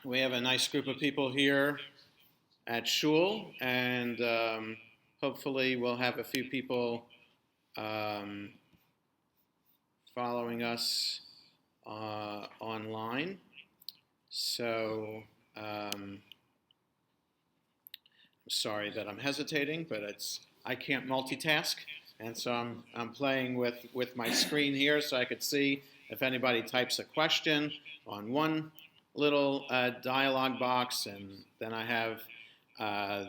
We have a nice group of people here at Shul, and hopefully we'll have a few people um, following us online. So I'm sorry that I'm hesitating, but I can't multitask, and so I'm playing with my screen here so I could see if anybody types a question on one little dialog box, and then I have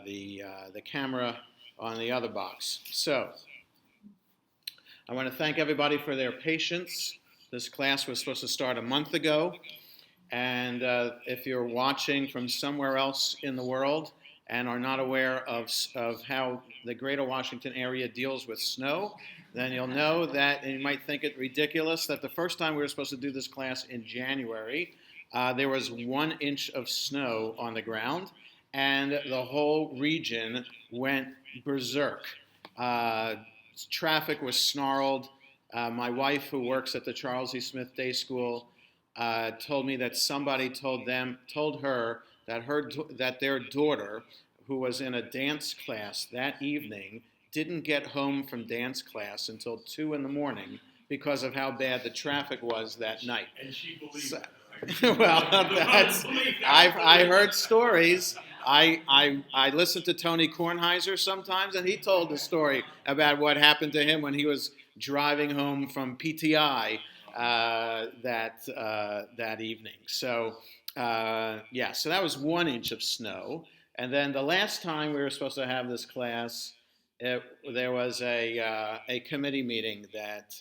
the camera on the other box. So I want to thank everybody for their patience. This class was supposed to start a month ago, and if you're watching from somewhere else in the world and are not aware of how the greater Washington area deals with snow, then you'll know that, and you might think it ridiculous, that the first time we were supposed to do this class in January, there was 1 inch of snow on the ground, and the whole region went berserk. Uh, Traffic was snarled. My wife, who works at the Charles E. Smith Day School, told me that somebody told her that their daughter, who was in a dance class that evening, didn't get home from dance class until 2 in the morning because of how bad the traffic was that night. And she believed So, that. well, I heard stories. I listened to Tony Kornheiser sometimes, and he told the story about what happened to him when he was driving home from PTI that evening. So so that was 1 inch of snow, and then the last time we were supposed to have this class, there was a committee meeting that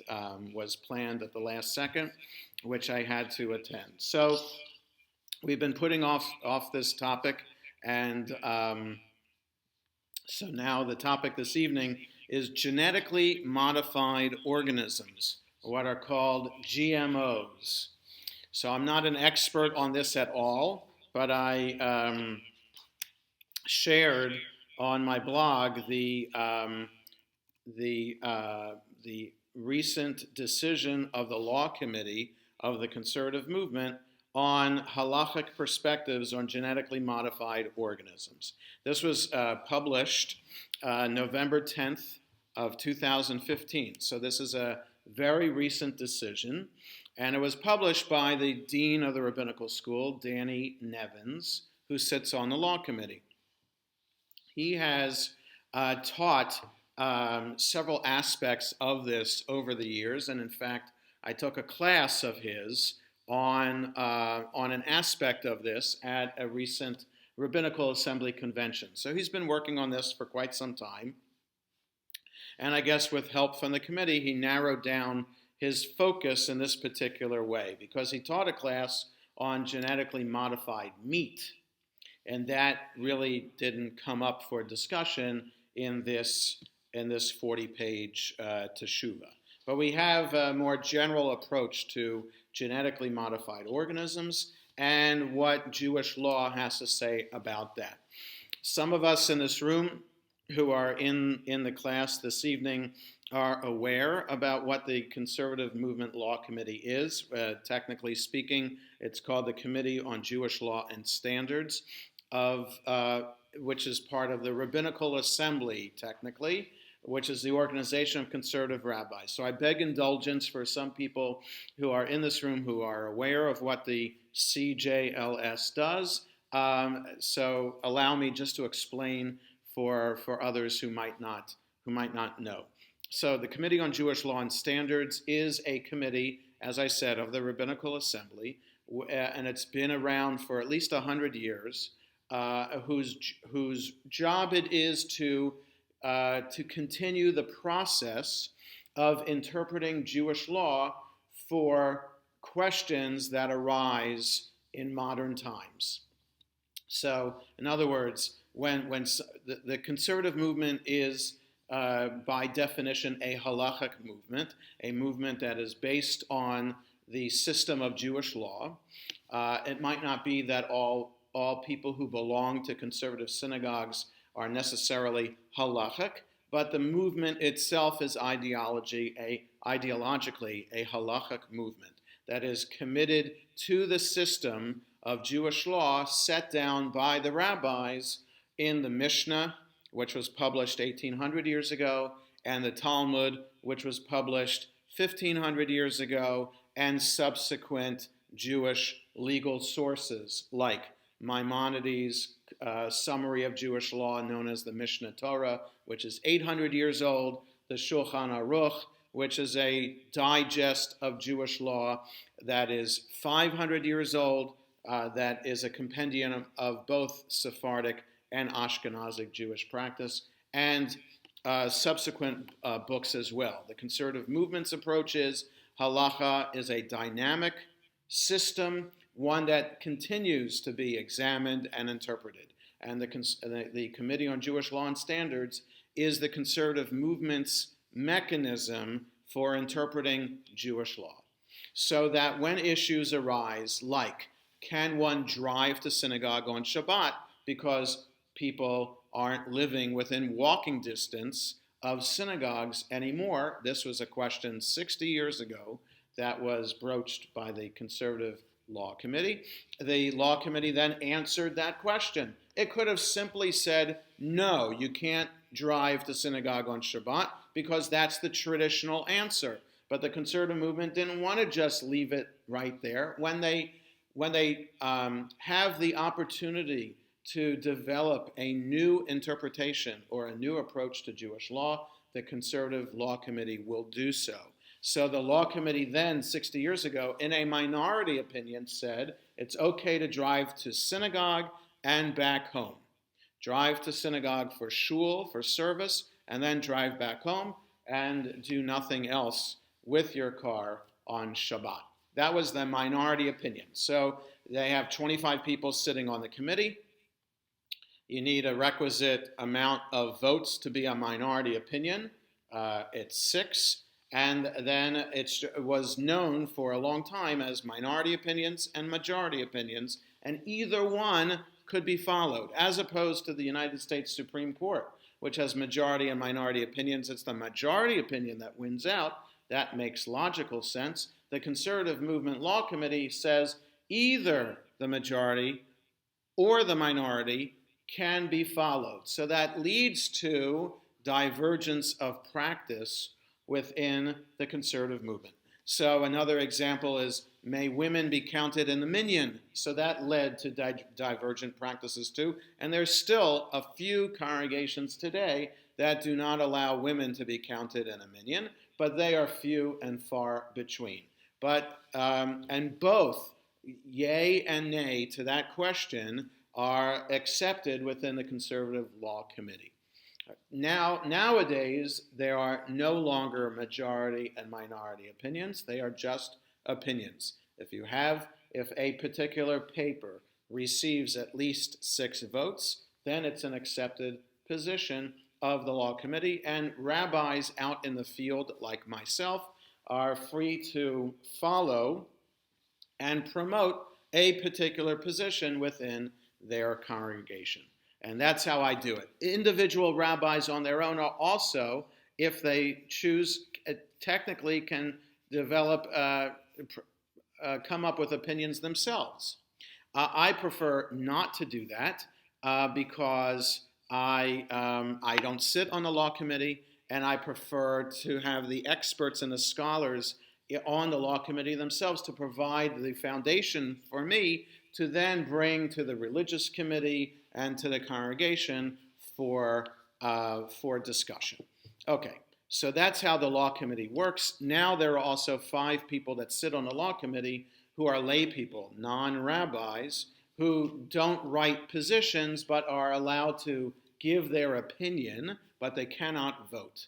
was planned at the last second, which I had to attend. So we've been putting off this topic, and so now the topic this evening is genetically modified organisms, what are called GMOs. So I'm not an expert on this at all, but I shared on my blog the recent decision of the law committee of the conservative movement on halachic perspectives on genetically modified organisms. This was published November 10th of 2015. So this is a very recent decision, and it was published by the dean of the rabbinical school, Danny Nevins, who sits on the law committee. He has taught several aspects of this over the years, and in fact, I took a class of his on an aspect of this at a recent rabbinical assembly convention. So he's been working on this for quite some time, and I guess with help from the committee, he narrowed down his focus in this particular way, because he taught a class on genetically modified meat, and that really didn't come up for discussion in this 40-page teshuva. But we have a more general approach to genetically modified organisms and what Jewish law has to say about that. Some of us in this room who are in the class this evening are aware about what the Conservative Movement Law Committee is. Technically speaking, it's called the Committee on Jewish Law and Standards, which is part of the Rabbinical Assembly, technically, which is the organization of conservative rabbis. So I beg indulgence for some people who are in this room who are aware of what the CJLS does. So allow me just to explain for others who might not know. So the Committee on Jewish Law and Standards is a committee, as I said, of the Rabbinical Assembly, and it's been around for at least 100 years, whose job it is to continue the process of interpreting Jewish law for questions that arise in modern times. So, in other words, when the conservative movement is, by definition, a halachic movement, a movement that is based on the system of Jewish law, it might not be that all people who belong to conservative synagogues are necessarily halachic, but the movement itself is ideologically a halachic movement that is committed to the system of Jewish law set down by the rabbis in the Mishnah, which was published 1,800 years ago, and the Talmud, which was published 1,500 years ago, and subsequent Jewish legal sources like Maimonides' summary of Jewish law known as the Mishnah Torah, which is 800 years old, the Shulchan Aruch, which is a digest of Jewish law that is 500 years old, that is a compendium of both Sephardic and Ashkenazic Jewish practice, and subsequent books as well. The conservative movement's approach is halacha is a dynamic system, one that continues to be examined and interpreted. And the Committee on Jewish Law and Standards is the conservative movement's mechanism for interpreting Jewish law. So that when issues arise, like can one drive to synagogue on Shabbat because people aren't living within walking distance of synagogues anymore? This was a question 60 years ago that was broached by the Conservative Law Committee. The Law Committee then answered that question. It could have simply said, no, you can't drive to synagogue on Shabbat because that's the traditional answer. But the conservative movement didn't want to just leave it right there. When they have the opportunity to develop a new interpretation or a new approach to Jewish law, the Conservative Law Committee will do so. So the Law Committee then, 60 years ago, in a minority opinion, said it's okay to drive to synagogue and back home. Drive to synagogue for shul, for service, and then drive back home and do nothing else with your car on Shabbat. That was the minority opinion. So they have 25 people sitting on the committee. You need a requisite amount of votes to be a minority opinion. It's 6. And then it was known for a long time as minority opinions and majority opinions, and either one could be followed, as opposed to the United States Supreme Court, which has majority and minority opinions. It's the majority opinion that wins out. That makes logical sense. The Conservative Movement Law Committee says either the majority or the minority can be followed. So that leads to divergence of practice within the conservative movement. So another example is, may women be counted in the minyan? So that led to divergent practices too. And there's still a few congregations today that do not allow women to be counted in a minyan, but they are few and far between. But and both yay and nay to that question are accepted within the Conservative Law Committee. Nowadays, there are no longer majority and minority opinions. They are just opinions. If a particular paper receives at least 6 votes, then it's an accepted position of the Law Committee, and rabbis out in the field, like myself, are free to follow and promote a particular position within their congregation. And that's how I do it. Individual rabbis on their own are also, if they choose, technically can develop, come up with opinions themselves. I prefer not to do that because I don't sit on the law committee, and I prefer to have the experts and the scholars on the law committee themselves to provide the foundation for me to then bring to the religious committee and to the congregation for discussion. Okay, so that's how the law committee works. Now there are also 5 people that sit on the law committee who are lay people, non-rabbis, who don't write positions but are allowed to give their opinion, but they cannot vote.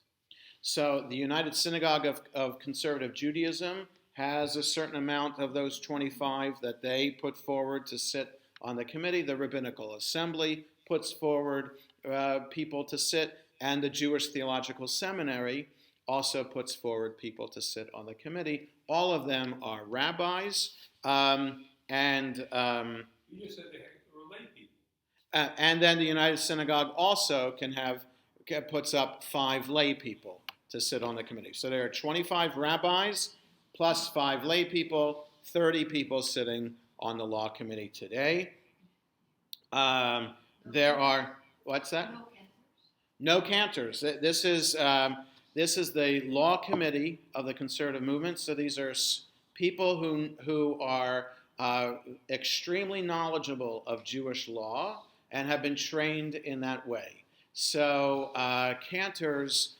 So the United Synagogue of Conservative Judaism has a certain amount of those 25 that they put forward to sit on the committee. The Rabbinical Assembly puts forward people to sit, and the Jewish Theological Seminary also puts forward people to sit on the committee. All of them are rabbis, You just said they were lay people. and then the United Synagogue also puts up 5 lay people to sit on the committee. So there are 25 rabbis plus 5 lay people, 30 people sitting on the law committee today. There are, what's that? No cantors. This is the law committee of the conservative movement. So these are people who are extremely knowledgeable of Jewish law and have been trained in that way. So cantors,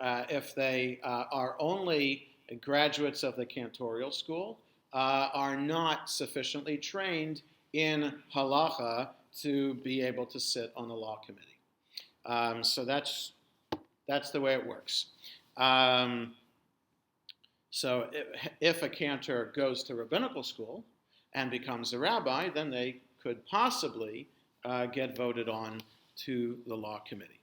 if they are only graduates of the cantorial school, are not sufficiently trained in halacha to be able to sit on the law committee. So that's the way it works. So if a cantor goes to rabbinical school and becomes a rabbi, then they could possibly get voted on to the law committee.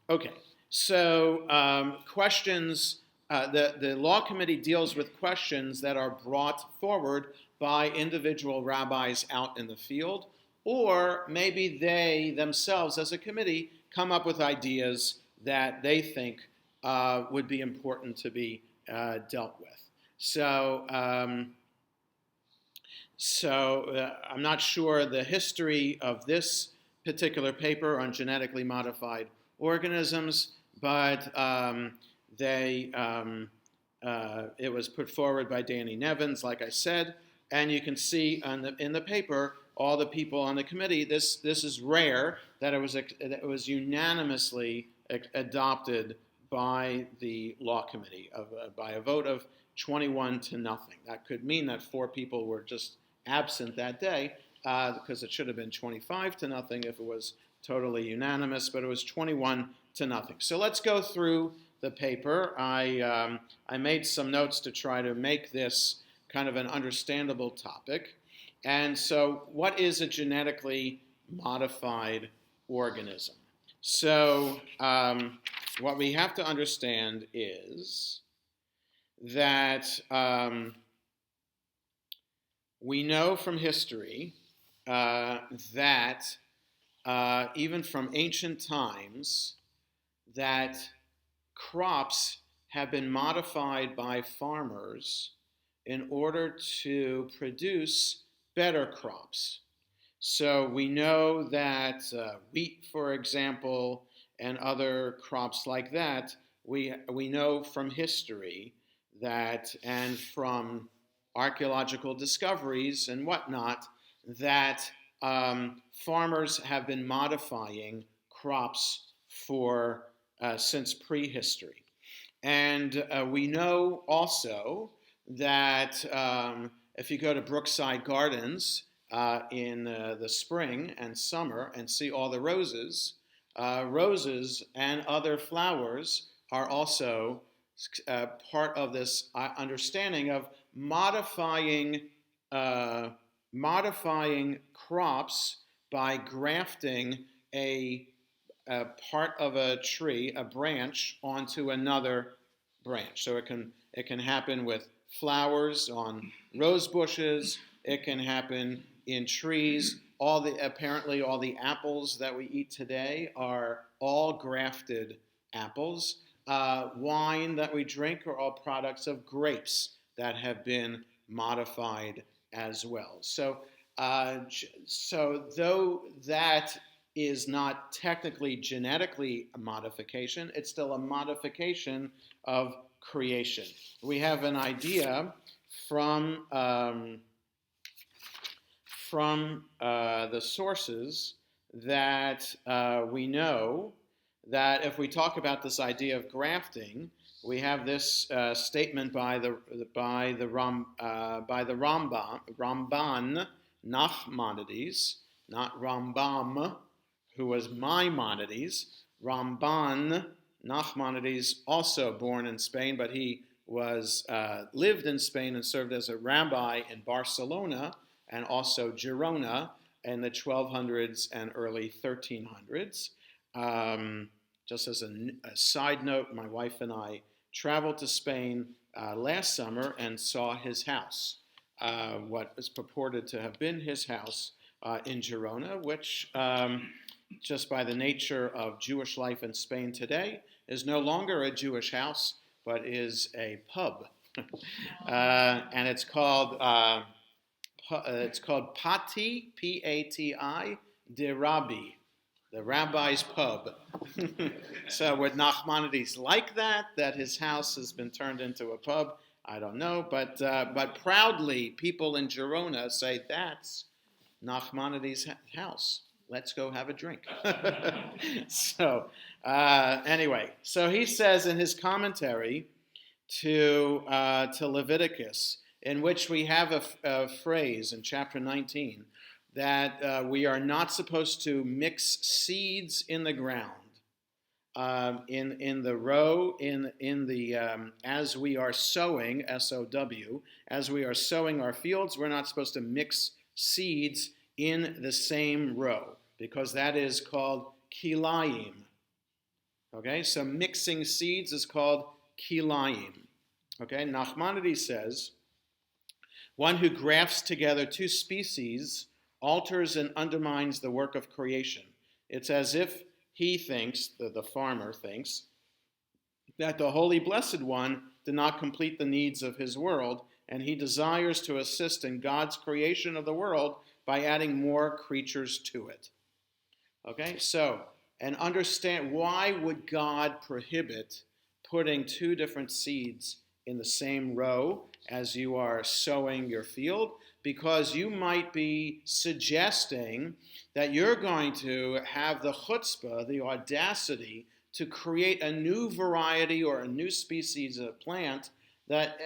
Okay, so questions. The law committee deals with questions that are brought forward by individual rabbis out in the field, or maybe they themselves, as a committee, come up with ideas that they think would be important to be dealt with. So I'm not sure the history of this particular paper on genetically modified organisms, but it was put forward by Danny Nevins, like I said, and you can see in the paper all the people on the committee. This is rare that it was unanimously adopted by the law committee by a vote of 21 to nothing. That could mean that 4 people were just absent that day, because it should have been 25 to nothing if it was totally unanimous, but it was 21 to nothing. So let's go through the paper. I made some notes to try to make this kind of an understandable topic. And so what is a genetically modified organism? So what we have to understand is that we know from history that even from ancient times that crops have been modified by farmers in order to produce better crops. So we know that wheat, for example, and other crops like that, we know from history that, and from archaeological discoveries and whatnot, that farmers have been modifying crops for since prehistory. And we know also that if you go to Brookside Gardens in the spring and summer and see all the roses, roses and other flowers are also part of this understanding of modifying crops by grafting a part of a tree, a branch, onto another branch. So it can happen with flowers on rose bushes. It can happen in trees. Apparently all the apples that we eat today are all grafted apples. Wine that we drink are all products of grapes that have been modified as well. So though that is not technically genetically a modification, it's still a modification of creation. We have an idea from the sources that we know that if we talk about this idea of grafting, we have this statement by the Ramban Nachmanides, not Rambam, who was Maimonides. Ramban Nachmanides, also born in Spain, but he lived in Spain and served as a rabbi in Barcelona and also Girona in the 1200s and early 1300s. Just as a side note, my wife and I traveled to Spain last summer and saw his house, what is purported to have been his house in Girona, which just by the nature of Jewish life in Spain today is no longer a Jewish house, but is a pub. And it's called it's called Pati, P-A-T-I, de Rabbi, the rabbi's pub. So would Nachmanides like that his house has been turned into a pub? I don't know, but proudly people in Girona say that's Nachmanides' house. Let's go have a drink. So anyway, so he says in his commentary to Leviticus, in which we have a phrase in chapter 19 that we are not supposed to mix seeds in the ground. In the row, in the as we are sowing, S-O-W, as we are sowing our fields, we're not supposed to mix seeds in the same row, because that is called kilayim. Okay, so mixing seeds is called kilayim. Okay, Nachmanides says, one who grafts together two species alters and undermines the work of creation. It's as if he thinks, the farmer thinks, that the Holy Blessed One did not complete the needs of his world, and he desires to assist in God's creation of the world by adding more creatures to it. Okay, so, and understand, why would God prohibit putting two different seeds in the same row as you are sowing your field? Because you might be suggesting that you're going to have the chutzpah, the audacity, to create a new variety or a new species of plant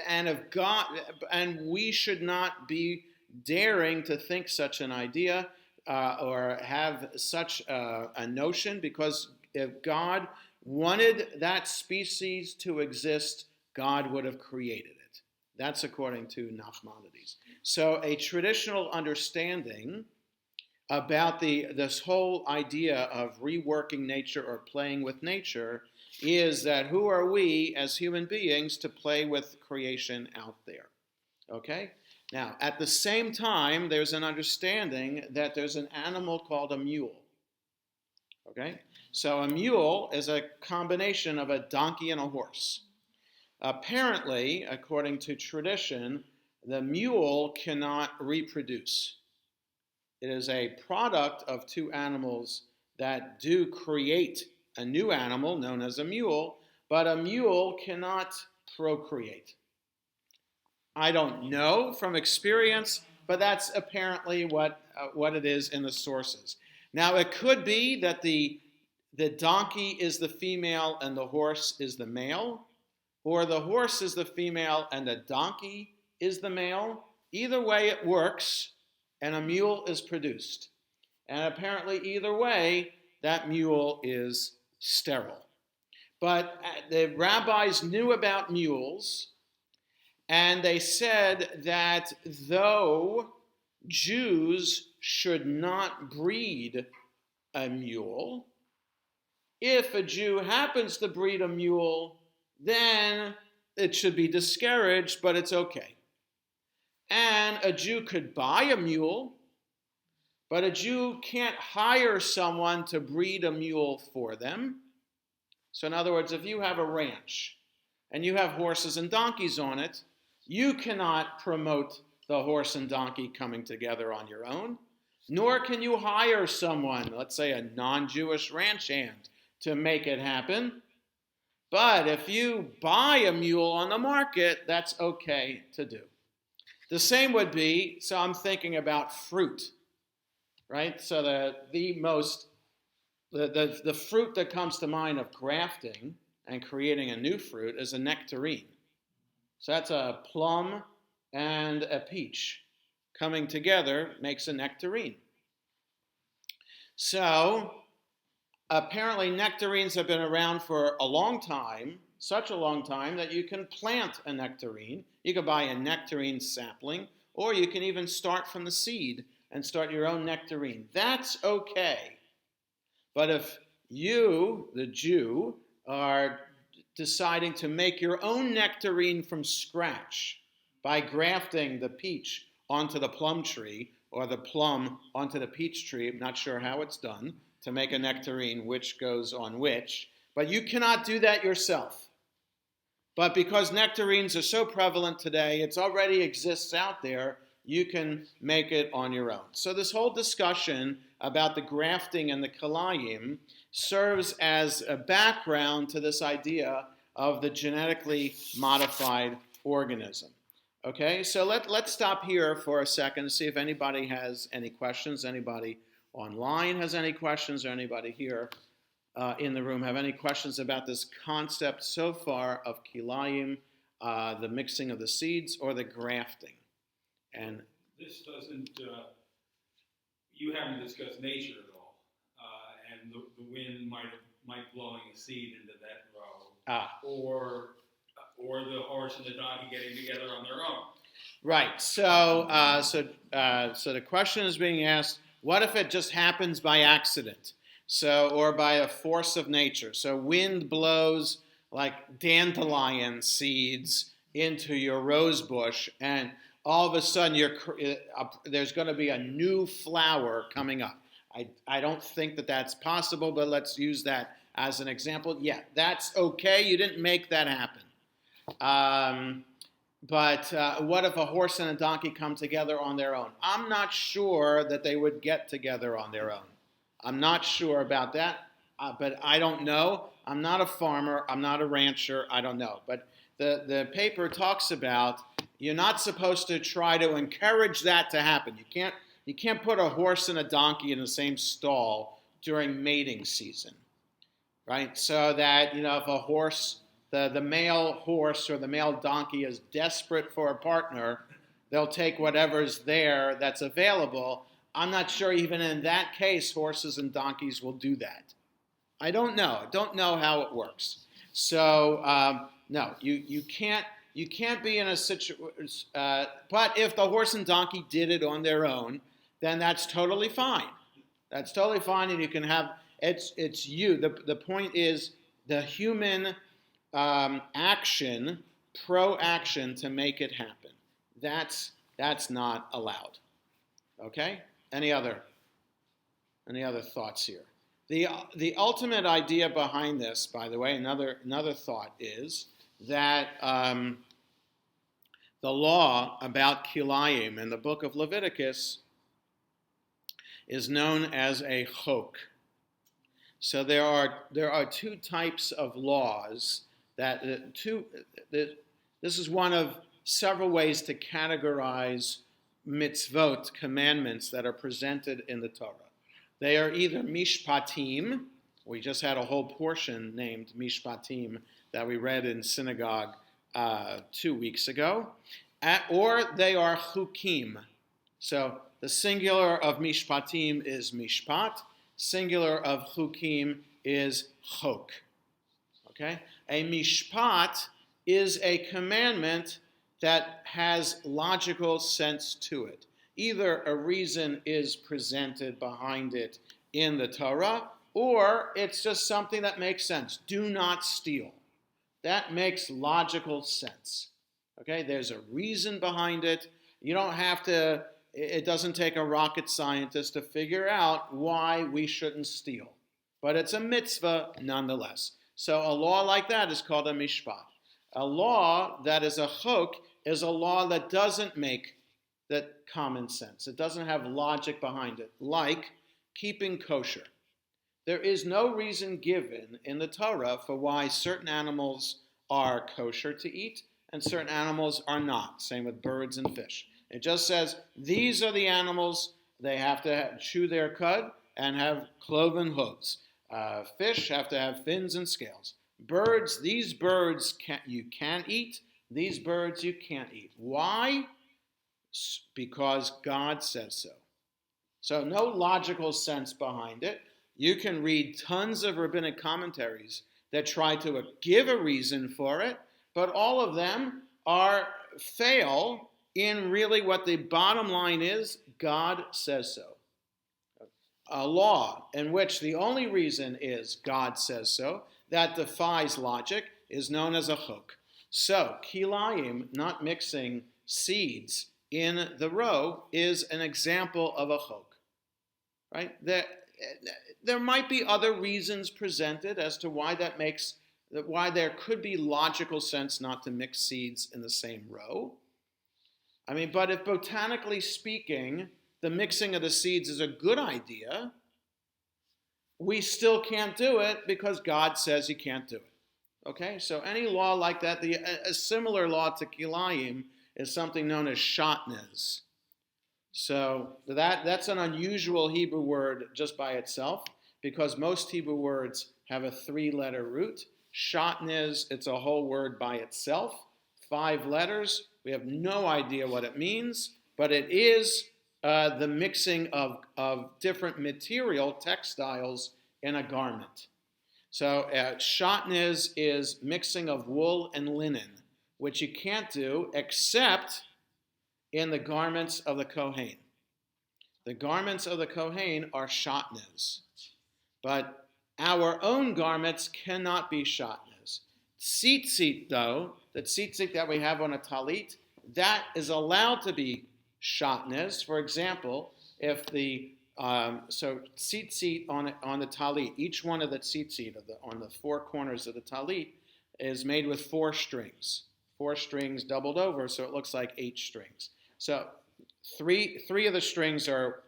and we should not be daring to think such an idea or have such a notion, because if God wanted that species to exist, God would have created it. That's according to Nachmanides. So a traditional understanding about this whole idea of reworking nature or playing with nature is that who are we as human beings to play with creation out there? Okay? Now, at the same time, there's an understanding that there's an animal called a mule. Okay? So a mule is a combination of a donkey and a horse. Apparently, according to tradition, the mule cannot reproduce. It is a product of two animals that do create a new animal known as a mule, but a mule cannot procreate. I don't know from experience, but that's apparently what it is in the sources. Now, it could be that the donkey is the female and the horse is the male, or the horse is the female and the donkey is the male. Either way, it works, and a mule is produced. And apparently, either way, that mule is sterile. But the rabbis knew about mules, and they said that though Jews should not breed a mule, if a Jew happens to breed a mule, then it should be discouraged, but it's okay. And a Jew could buy a mule, but a Jew can't hire someone to breed a mule for them. So in other words, if you have a ranch and you have horses and donkeys on it, you cannot promote the horse and donkey coming together on your own, nor can you hire someone, let's say a non-Jewish ranch hand, to make it happen. But if you buy a mule on the market, that's okay to do. The same would be, so I'm thinking about fruit, right? So the fruit that comes to mind of grafting and creating a new fruit is a nectarine. So that's a plum and a peach coming together makes a nectarine. So apparently nectarines have been around for a long time, such a long time that you can plant a nectarine. You can buy a nectarine sapling, or you can even start from the seed and start your own nectarine. That's okay. But if you, the Jew, are deciding to make your own nectarine from scratch by grafting the peach onto the plum tree or the plum onto the peach tree, I'm not sure how it's done, to make a nectarine which goes on which, but you cannot do that yourself. But because nectarines are so prevalent today, it already exists out there, you can make it on your own. So this whole discussion about the grafting and the kilayim serves as a background to this idea of the genetically modified organism. Okay, so let's stop here for a second and see if anybody has any questions. Anybody online has any questions, or anybody here in the room have any questions about this concept so far of kilayim, the mixing of the seeds or the grafting? And this doesn't, you haven't discussed nature at all. And the wind might blowing a seed into that row. Or the horse and the donkey getting together on their own. Right. So the question is being asked: what if it just happens by accident? So, or by a force of nature. So, wind blows like dandelion seeds into your rose bush, and all of a sudden there's going to be a new flower coming up. I don't think that that's possible, but let's use that as an example. Yeah, that's okay. You didn't make that happen. But what if a horse and a donkey come together on their own? I'm not sure that they would get together on their own. I'm not sure about that, but I don't know. I'm not a farmer. I'm not a rancher. I don't know. But the paper talks about you're not supposed to try to encourage that to happen. You can't put a horse and a donkey in the same stall during mating season, right? So that, if a horse, the male horse or the male donkey is desperate for a partner, they'll take whatever's there that's available. I'm not sure even in that case horses and donkeys will do that. I don't know. I don't know how it works. So no, you can't be in a situation. But if the horse and donkey did it on their own, then that's totally fine. That's totally fine, and you can have it's you. The point is the human action, pro-action to make it happen. That's not allowed. Okay. Any other thoughts here? The ultimate idea behind this, by the way, another thought is that the law about kilayim in the book of Leviticus is known as a chok. So there are two types of laws this is one of several ways to categorize mitzvot, commandments that are presented in the Torah. They are either mishpatim. We just had a whole portion named mishpatim that we read in synagogue 2 weeks ago, or they are chukim. So the singular of mishpatim is mishpat. Singular of chukim is chok. Okay? A mishpat is a commandment that has logical sense to it. Either a reason is presented behind it in the Torah, or it's just something that makes sense. Do not steal. That makes logical sense. Okay? There's a reason behind it. You don't have to, it doesn't take a rocket scientist to figure out why we shouldn't steal. But it's a mitzvah nonetheless. So a law like that is called a mishpat. A law that is a chok is a law that doesn't make that common sense. It doesn't have logic behind it, like keeping kosher. There is no reason given in the Torah for why certain animals are kosher to eat and certain animals are not. Same with birds and fish. It just says these are the animals, they have to chew their cud and have cloven hooves. Fish have to have fins and scales. Birds, these birds you can eat, these birds you can't eat. Why? Because God says so. So no logical sense behind it. You can read tons of rabbinic commentaries that try to give a reason for it, but all of them fail in really what the bottom line is, God says so. A law in which the only reason is God says so, that defies logic, is known as a chok. So, kilayim, not mixing seeds in the row, is an example of a chok. Right? There might be other reasons presented as to why why there could be logical sense not to mix seeds in the same row. I mean, but if botanically speaking, the mixing of the seeds is a good idea, we still can't do it because God says you can't do it. Okay, so any law like that, a similar law to kilayim is something known as shatnez. So that's an unusual Hebrew word just by itself because most Hebrew words have a 3-letter root. Shatnez, it's a whole word by itself, 5 letters. We have no idea what it means, but it is the mixing of different material, textiles, in a garment. So shatnez is mixing of wool and linen, which you can't do except in the garments of the Kohen. The garments of the Kohen are shatnez, but our own garments cannot be shatnez. Tzitzit, though, the tzitzit that we have on a talit, that is allowed to be shatnez. For example, if the so tzitzit on the talit, each one of the tzitzit on the 4 corners of the talit is made with 4 strings. 4 strings doubled over, so it looks like 8 strings. So three of the strings are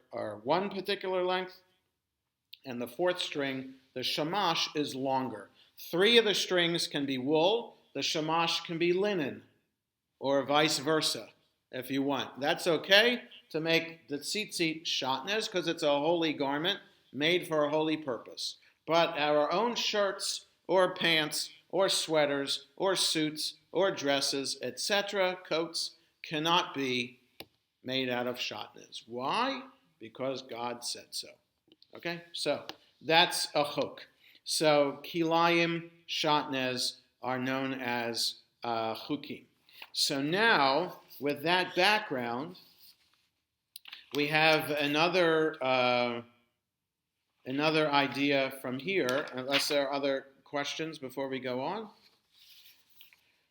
one particular length, and the 4th string, the shamash, is longer. 3 of the strings can be wool, the shamash can be linen, or vice versa, if you want. That's okay to make the tzitzit shatnez because it's a holy garment made for a holy purpose. But our own shirts or pants or sweaters or suits or dresses, etc., coats, cannot be made out of shatnez. Why? Because God said so. Okay, so that's a chok. So kilayim, shatnez are known as chukim. So now, with that background, we have another idea from here, unless there are other questions before we go on.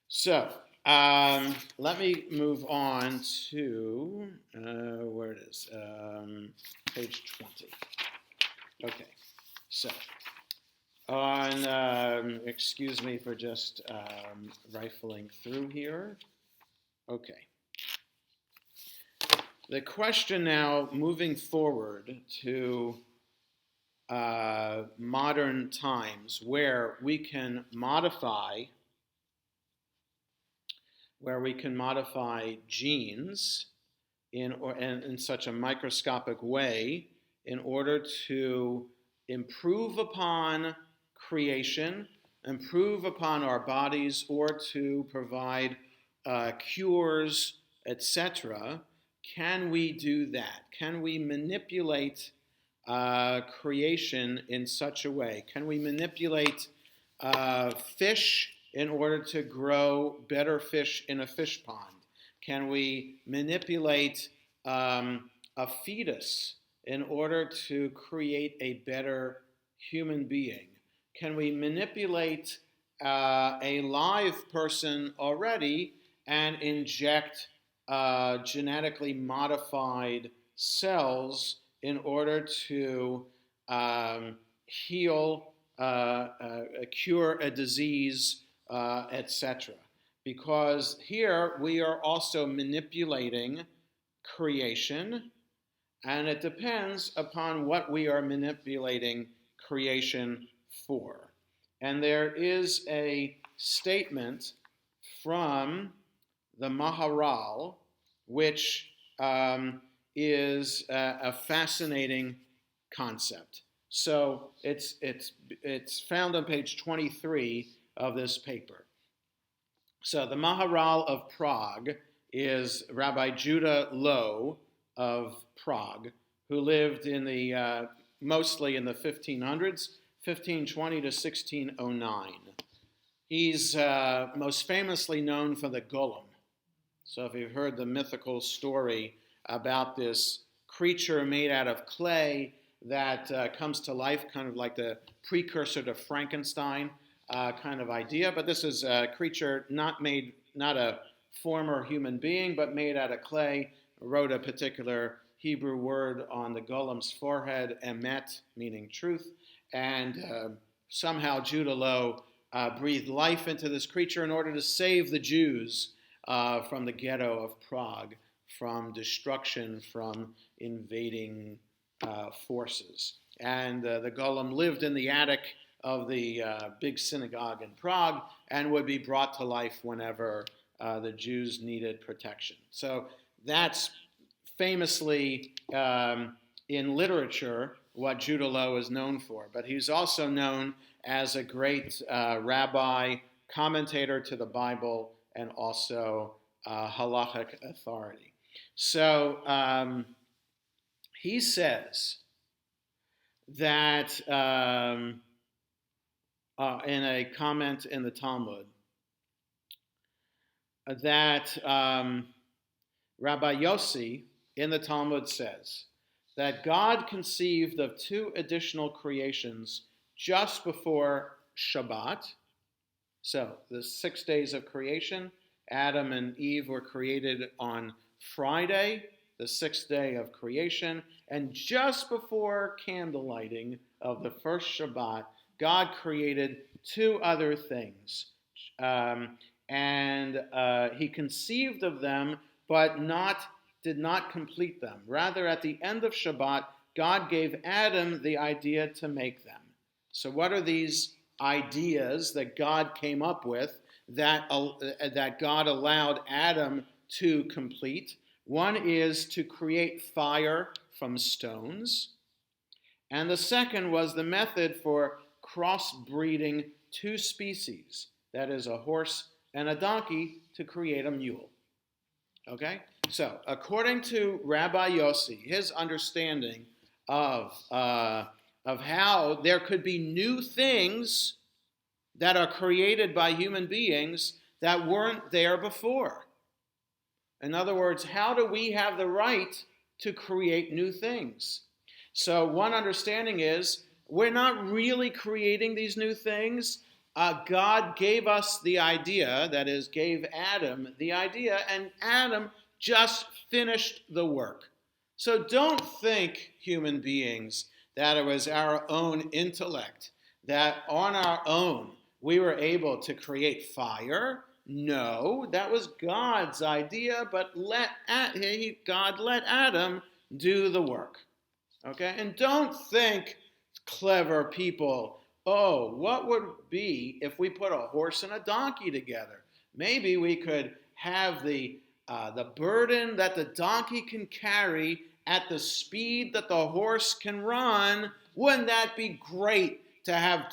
So, let me move on to, where it is, page 20. Okay, so, excuse me for just rifling through here. Okay. The question now, moving forward to modern times, where we can modify genes in such a microscopic way in order to improve upon creation, improve upon our bodies, or to provide cures, etc. Can we do that? Can we manipulate creation in such a way? Can we manipulate fish in order to grow better fish in a fish pond? Can we manipulate a fetus in order to create a better human being? Can we manipulate a live person already and inject genetically modified cells in order to heal, cure a disease, etc.? Because here we are also manipulating creation, and it depends upon what we are manipulating creation for. And there is a statement from the Maharal, which is a fascinating concept. So it's found on page 23 of this paper. So the Maharal of Prague is Rabbi Judah Loew of Prague, who lived in the mostly in the 1500s, 1520 to 1609. He's most famously known for the golem. So if you've heard the mythical story about this creature made out of clay that comes to life, kind of like the precursor to Frankenstein kind of idea, but this is a creature not a former human being, but made out of clay, wrote a particular Hebrew word on the golem's forehead, emet, meaning truth, and somehow Judah Loew breathed life into this creature in order to save the Jews from the ghetto of Prague from destruction from invading forces. And the golem lived in the attic of the big synagogue in Prague and would be brought to life whenever the Jews needed protection. So that's famously in literature what Judah Loew is known for. But he's also known as a great rabbi, commentator to the Bible, and also halachic authority. So he says that in a comment in the Talmud, that Rabbi Yossi in the Talmud says that God conceived of two additional creations just before Shabbat. So the 6 days of creation, Adam and Eve were created on Friday, the sixth day of creation, and just before candlelighting of the first Shabbat, God created two other things. And he conceived of them, but did not complete them. Rather, at the end of Shabbat, God gave Adam the idea to make them. So what are these ideas that God came up with that God allowed Adam to complete? One is to create fire from stones. And the second was the method for crossbreeding two species, that is, a horse and a donkey, to create a mule. Okay? So, according to Rabbi Yossi, his understanding of how there could be new things that are created by human beings that weren't there before. In other words, how do we have the right to create new things? So one understanding is we're not really creating these new things. God gave us the idea, that is, gave Adam the idea, and Adam just finished the work. So don't think, human beings, that it was our own intellect, that on our own we were able to create fire. No, that was God's idea, but God let Adam do the work. Okay? And don't think, clever people, oh, what would it be if we put a horse and a donkey together? Maybe we could have the burden that the donkey can carry at the speed that the horse can run. Wouldn't that be great to have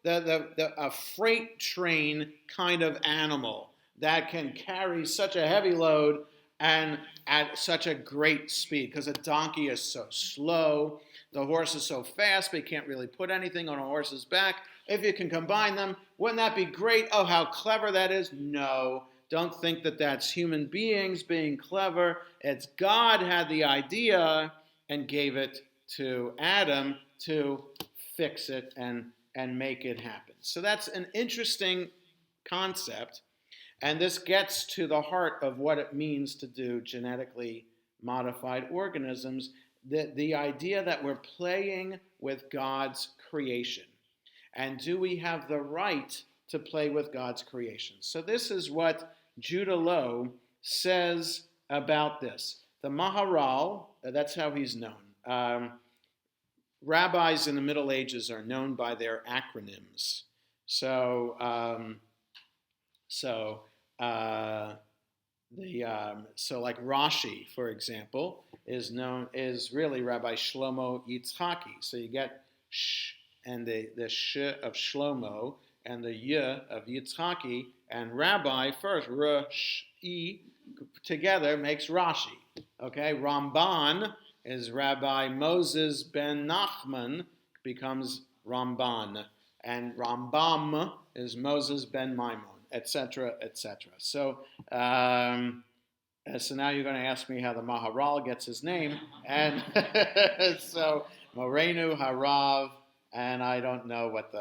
a freight train kind of animal that can carry such a heavy load and at such a great speed? Because a donkey is so slow, the horse is so fast, but you can't really put anything on a horse's back. If you can combine them, wouldn't that be great? Oh, how clever that is. No, don't think that that's human beings being clever. It's God had the idea and gave it to Adam to fix it and make it happen. So that's an interesting concept. And this gets to the heart of what it means to do genetically modified organisms, the idea that we're playing with God's creation. And do we have the right to play with God's creation? So this is what Judah Loew says about this. The Maharal, that's how he's known. Rabbis in the Middle Ages are known by their acronyms. So like Rashi, for example, is really Rabbi Shlomo Yitzhaki. So you get sh and the sh of Shlomo and the y of Yitzhaki, and Rabbi first, Rashi, together makes Rashi. Okay, Ramban is Rabbi Moses ben Nachman, becomes Ramban, and Rambam is Moses ben Maimon, etc., etc. So now you're going to ask me how the Maharal gets his name, and so Morenu Harav, and I don't know what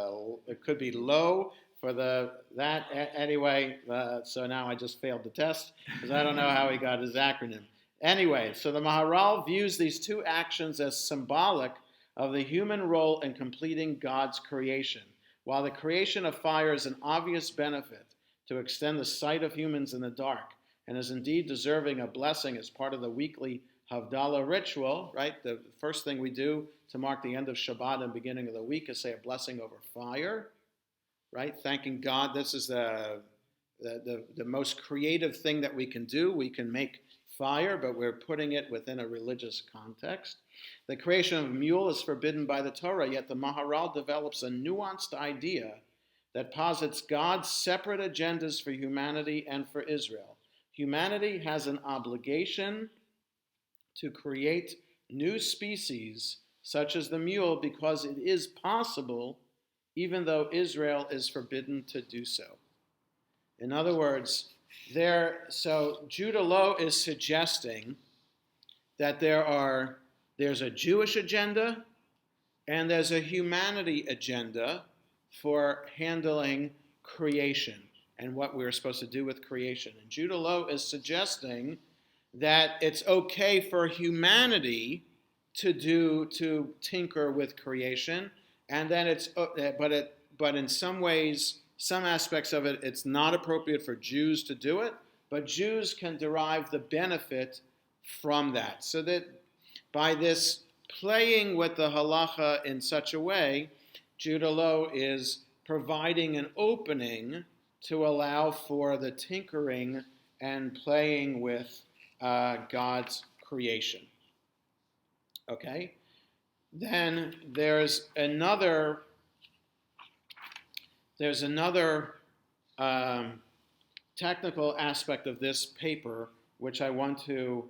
it could be low for that anyway. So now I just failed the test because I don't know how he got his acronym. Anyway, so the Maharal views these two actions as symbolic of the human role in completing God's creation. While the creation of fire is an obvious benefit to extend the sight of humans in the dark and is indeed deserving of blessing as part of the weekly Havdalah ritual, right? The first thing we do to mark the end of Shabbat and beginning of the week is say a blessing over fire, right? Thanking God. This is the most creative thing that we can do. We can make fire, but we're putting it within a religious context. The creation of a mule is forbidden by the Torah, yet the Maharal develops a nuanced idea that posits God's separate agendas for humanity and for Israel. Humanity has an obligation to create new species, such as the mule, because it is possible, even though Israel is forbidden to do so. In other words, so Judah Low is suggesting that there's a Jewish agenda and there's a humanity agenda for handling creation and what we're supposed to do with creation. And Judah Low is suggesting that it's okay for humanity to tinker with creation, and then but in some ways, some aspects of it, it's not appropriate for Jews to do it, but Jews can derive the benefit from that. So that by this playing with the halacha in such a way, Judah Low is providing an opening to allow for the tinkering and playing with God's creation. Okay? Then there's another technical aspect of this paper which I want to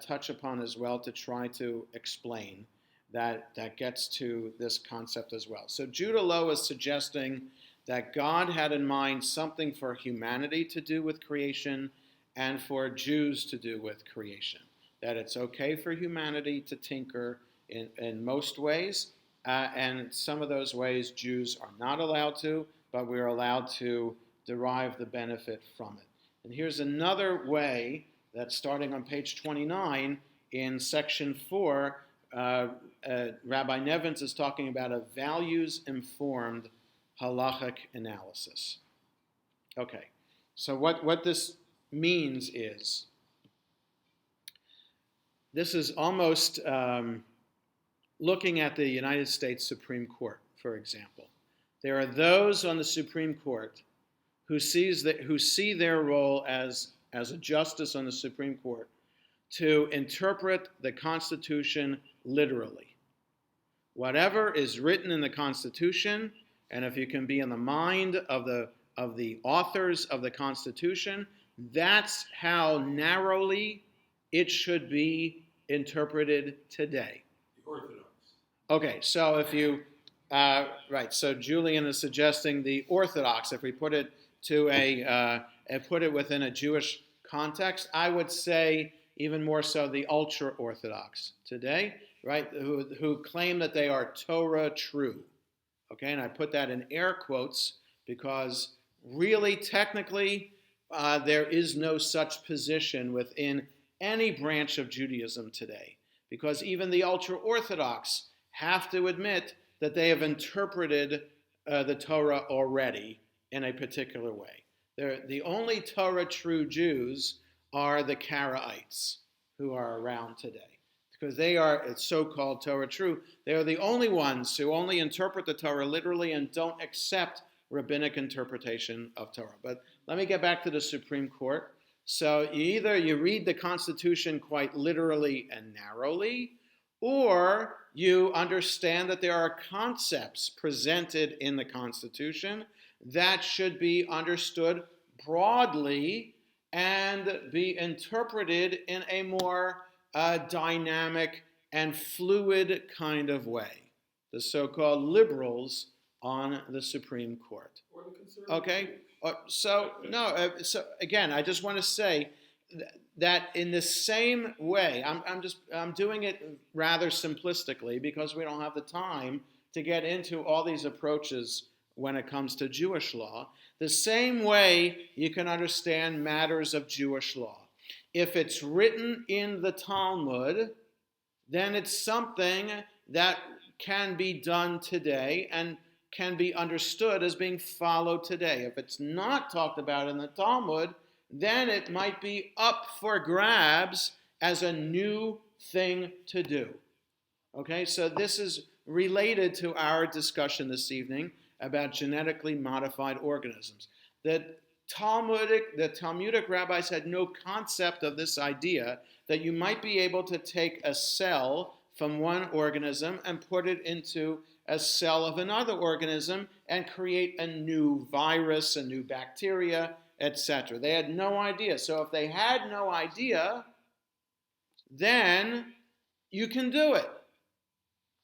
touch upon as well, to try to explain that gets to this concept as well. So Judah Low is suggesting that God had in mind something for humanity to do with creation and for Jews to do with creation. That it's okay for humanity to tinker in most ways, and some of those ways Jews are not allowed to, but we're allowed to derive the benefit from it. And here's another way that, starting on page 29 in section 4, Rabbi Nevins is talking about a values-informed halachic analysis. Okay, so what this means is, this is almost looking at the United States Supreme Court, for example. There are those on the Supreme Court who see their role as a justice on the Supreme Court to interpret the Constitution literally. Whatever is written in the Constitution, and if you can be in the mind of the authors of the Constitution, that's how narrowly it should be interpreted today. The Orthodox. Okay, so if you, so Julian is suggesting the Orthodox. If we put it within a Jewish context, I would say even more so the ultra-Orthodox today, right, who claim that they are Torah true. Okay, and I put that in air quotes because really, technically, there is no such position within any branch of Judaism today, because even the ultra-Orthodox have to admit that they have interpreted the Torah already in a particular way. The only Torah true Jews are the Karaites who are around today, because they are, it's so-called Torah true. They are the only ones who only interpret the Torah literally and don't accept rabbinic interpretation of Torah. But let me get back to the Supreme Court. So either you read the Constitution quite literally and narrowly, or you understand that there are concepts presented in the Constitution that should be understood broadly and be interpreted in a more dynamic and fluid kind of way. The so-called liberals on the Supreme Court. Or the conservative. Okay? So again, I just want to say that in the same way, I'm doing it rather simplistically because we don't have the time to get into all these approaches when it comes to Jewish law. The same way you can understand matters of Jewish law. If it's written in the Talmud, then it's something that can be done today, and can be understood as being followed today. If it's not talked about in the Talmud, then it might be up for grabs as a new thing to do. Okay, so this is related to our discussion this evening about genetically modified organisms. The Talmudic rabbis had no concept of this idea that you might be able to take a cell from one organism and put it into a cell of another organism and create a new virus, a new bacteria, etc. They had no idea. So if they had no idea, then you can do it.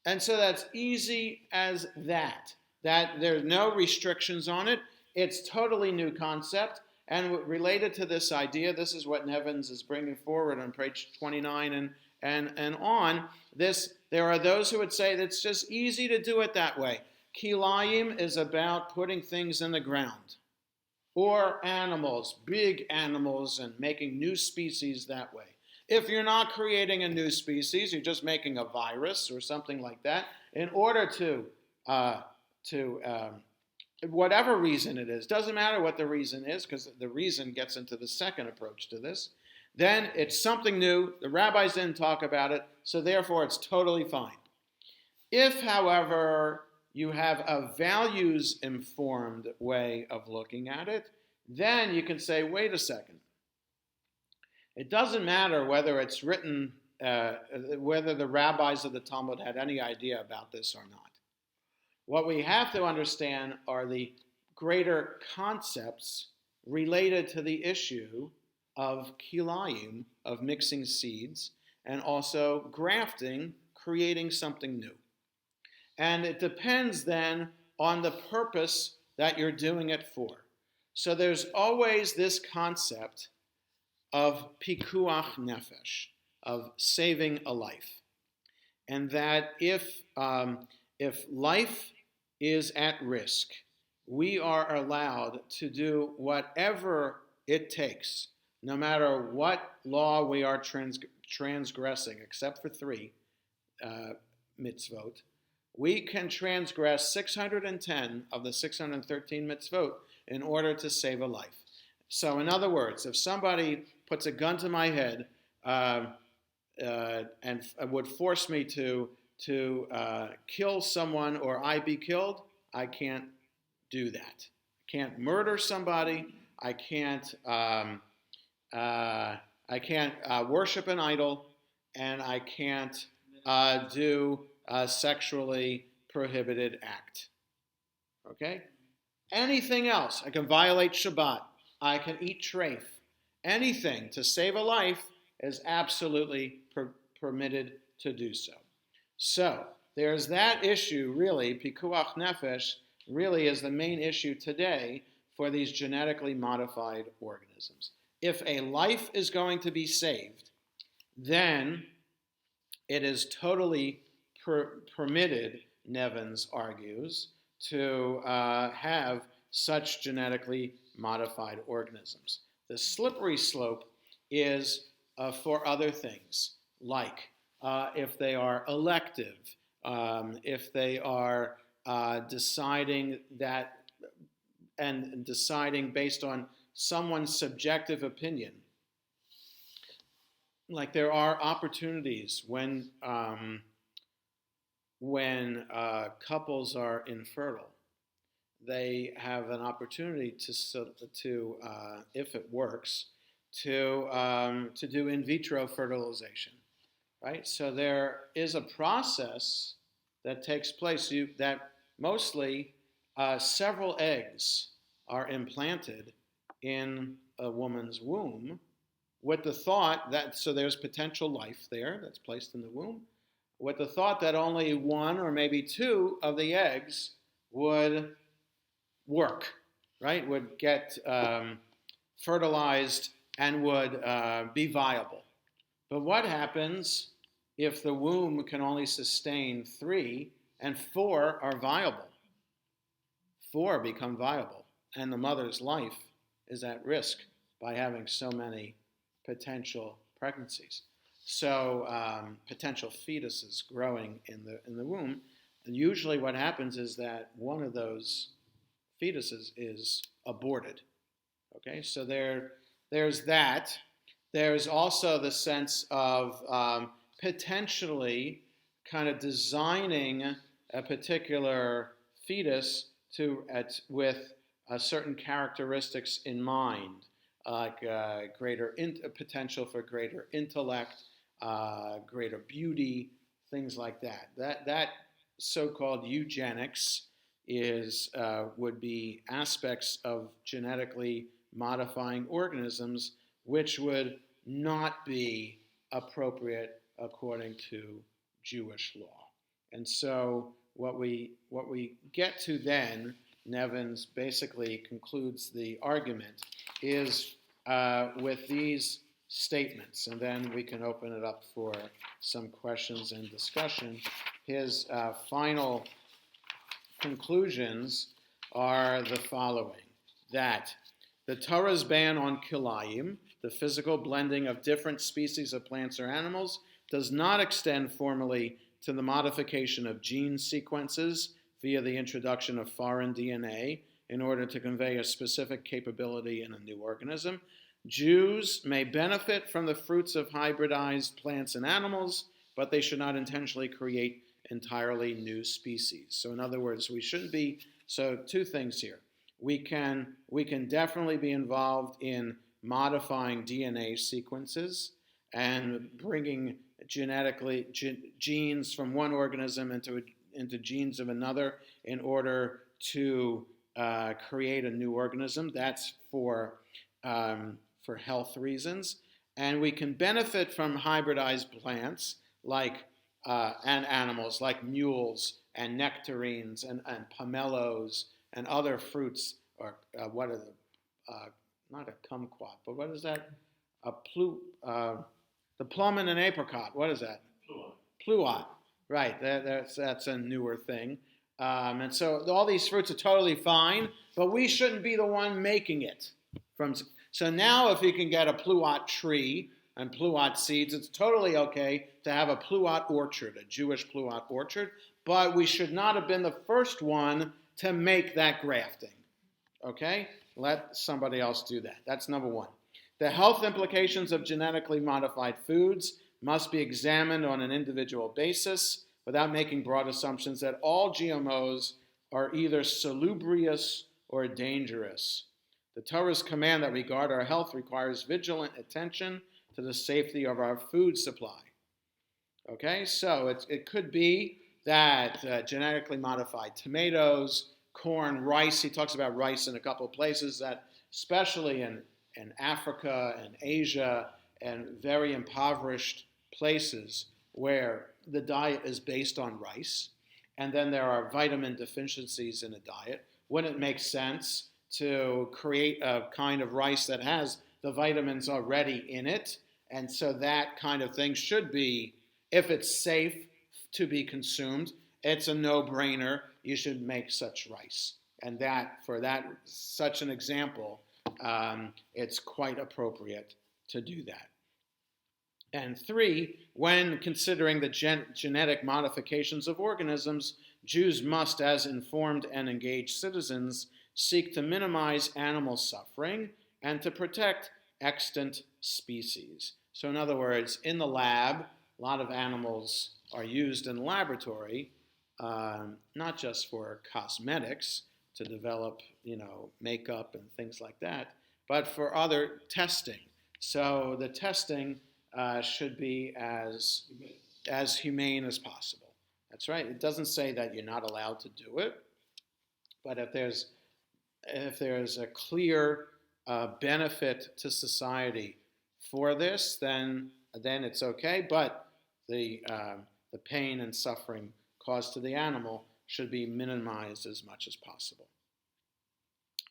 And so that's easy as that. That there's no restrictions on it. It's totally new concept. And related to this idea, this is what Nevins is bringing forward on page 29 and on. There are those who would say that it's just easy to do it that way. Kilayim is about putting things in the ground. Or animals, big animals, and making new species that way. If you're not creating a new species, you're just making a virus or something like that, in order to whatever reason it is, doesn't matter what the reason is, because the reason gets into the second approach to this, then it's something new. The rabbis didn't talk about it, so therefore it's totally fine. If, however, you have a values-informed way of looking at it, then you can say, wait a second. It doesn't matter whether it's written, whether the rabbis of the Talmud had any idea about this or not. What we have to understand are the greater concepts related to the issue of kilayim, of mixing seeds, and also grafting, creating something new. And it depends then on the purpose that you're doing it for. So there's always this concept of pikuach nefesh, of saving a life. And that if life is at risk, we are allowed to do whatever it takes, no matter what law we are transgressing, except for 3 mitzvot. We can transgress 610 of the 613 mitzvot in order to save a life. So in other words, if somebody puts a gun to my head and would force me to kill someone or I be killed, I can't do that. I can't murder somebody. I can't worship an idol, and I can't do a sexually prohibited act. Okay? Anything else, I can violate Shabbat. I can eat treif. Anything to save a life is absolutely permitted to do so. So there's that issue, really. Pikuach nefesh really is the main issue today for these genetically modified organisms. If a life is going to be saved, then it is totally permitted, Nevins argues, to have such genetically modified organisms. The slippery slope is for other things, like if they are elective, if they are deciding based on someone's subjective opinion. Like there are opportunities when couples are infertile, they have an opportunity to if it works, to do in vitro fertilization, right? So there is a process that takes place that mostly several eggs are implanted in a woman's womb with the thought that, so there's potential life there that's placed in the womb, with the thought that only 1 or maybe 2 of the eggs would work, right? Would get fertilized and would be viable. But what happens if the womb can only sustain 3 and 4 are viable? 4 become viable, and the mother's life is at risk by having so many potential pregnancies. So potential fetuses growing in the womb. usually what happens is that one of those fetuses is aborted. Okay, so there's that. There's also the sense of potentially kind of designing a particular fetus with certain characteristics in mind, like potential for greater intellect, greater beauty, things like that. That so-called eugenics would be aspects of genetically modifying organisms which would not be appropriate according to Jewish law. And so what we get to then, Nevins basically concludes the argument, is with these statements, and then we can open it up for some questions and discussion. His final conclusions are the following: that the Torah's ban on kilayim, the physical blending of different species of plants or animals, does not extend formally to the modification of gene sequences via the introduction of foreign DNA in order to convey a specific capability in a new organism. Jews may benefit from the fruits of hybridized plants and animals, but they should not intentionally create entirely new species. So in other words, we shouldn't be, so two things here. We can definitely be involved in modifying DNA sequences and bringing genes from one organism into genes of another in order to create a new organism. That's for health reasons. And we can benefit from hybridized plants and animals like mules and nectarines and pomelos and other fruits, or what are not a kumquat, but what is that? The plum and an apricot. What is that? Pluot. Right. That's a newer thing. And so all these fruits are totally fine, but we shouldn't be the one making it. So now if you can get a pluot tree and pluot seeds, it's totally okay to have a pluot orchard, a Jewish pluot orchard, but we should not have been the first one to make that grafting. Okay? Let somebody else do that. That's number one. The health implications of genetically modified foods must be examined on an individual basis without making broad assumptions that all GMOs are either salubrious or dangerous. The Torah's command that regard our health requires vigilant attention to the safety of our food supply. Okay, so it could be that genetically modified tomatoes, corn, rice, he talks about rice in a couple of places, that especially in Africa and Asia and very impoverished places where the diet is based on rice, and then there are vitamin deficiencies in a diet, wouldn't it make sense to create a kind of rice that has the vitamins already in it? And so that kind of thing should be, if it's safe to be consumed, it's a no-brainer. You should make such rice. And such an example, it's quite appropriate to do that. And three, when considering the genetic modifications of organisms, Jews must, as informed and engaged citizens, seek to minimize animal suffering and to protect extant species. So in other words, in the lab, a lot of animals are used in the laboratory, not just for cosmetics, to develop, makeup and things like that, but for other testing. So the testing should be as humane as possible. That's right. It doesn't say that you're not allowed to do it, but if there's a clear benefit to society for this, then it's okay. But the pain and suffering caused to the animal should be minimized as much as possible.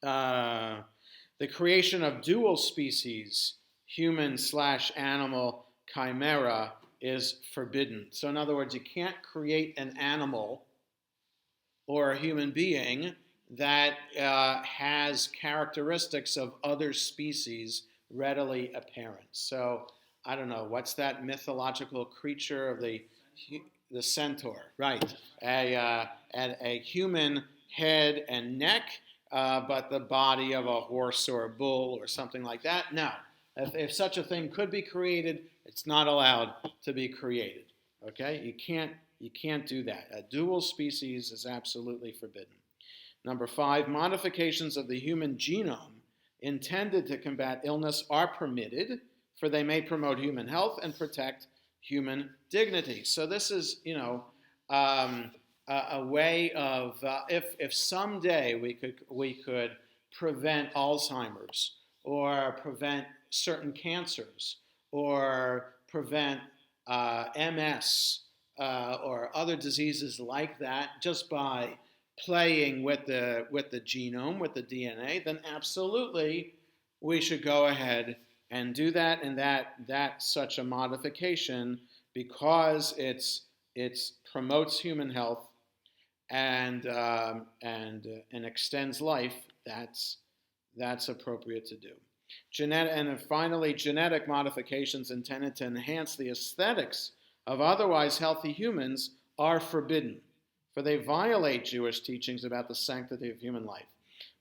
The creation of dual species, human/animal chimera, is forbidden. So in other words, you can't create an animal or a human being that has characteristics of other species readily apparent. So I don't know, what's that mythological creature of the The centaur, right? A human head and neck, but the body of a horse or a bull or something like that. No, if such a thing could be created, it's not allowed to be created. Okay, you can't do that. A dual species is absolutely forbidden. Number 5, modifications of the human genome intended to combat illness are permitted, for they may promote human health and protect human dignity. So this is, a way of if someday we could prevent Alzheimer's or prevent certain cancers or prevent MS or other diseases like that just by playing with the genome, with the DNA, then absolutely we should go ahead and do that. And that such a modification, because it promotes human health and extends life, that's appropriate to do. And finally, genetic modifications intended to enhance the aesthetics of otherwise healthy humans are forbidden, for they violate Jewish teachings about the sanctity of human life.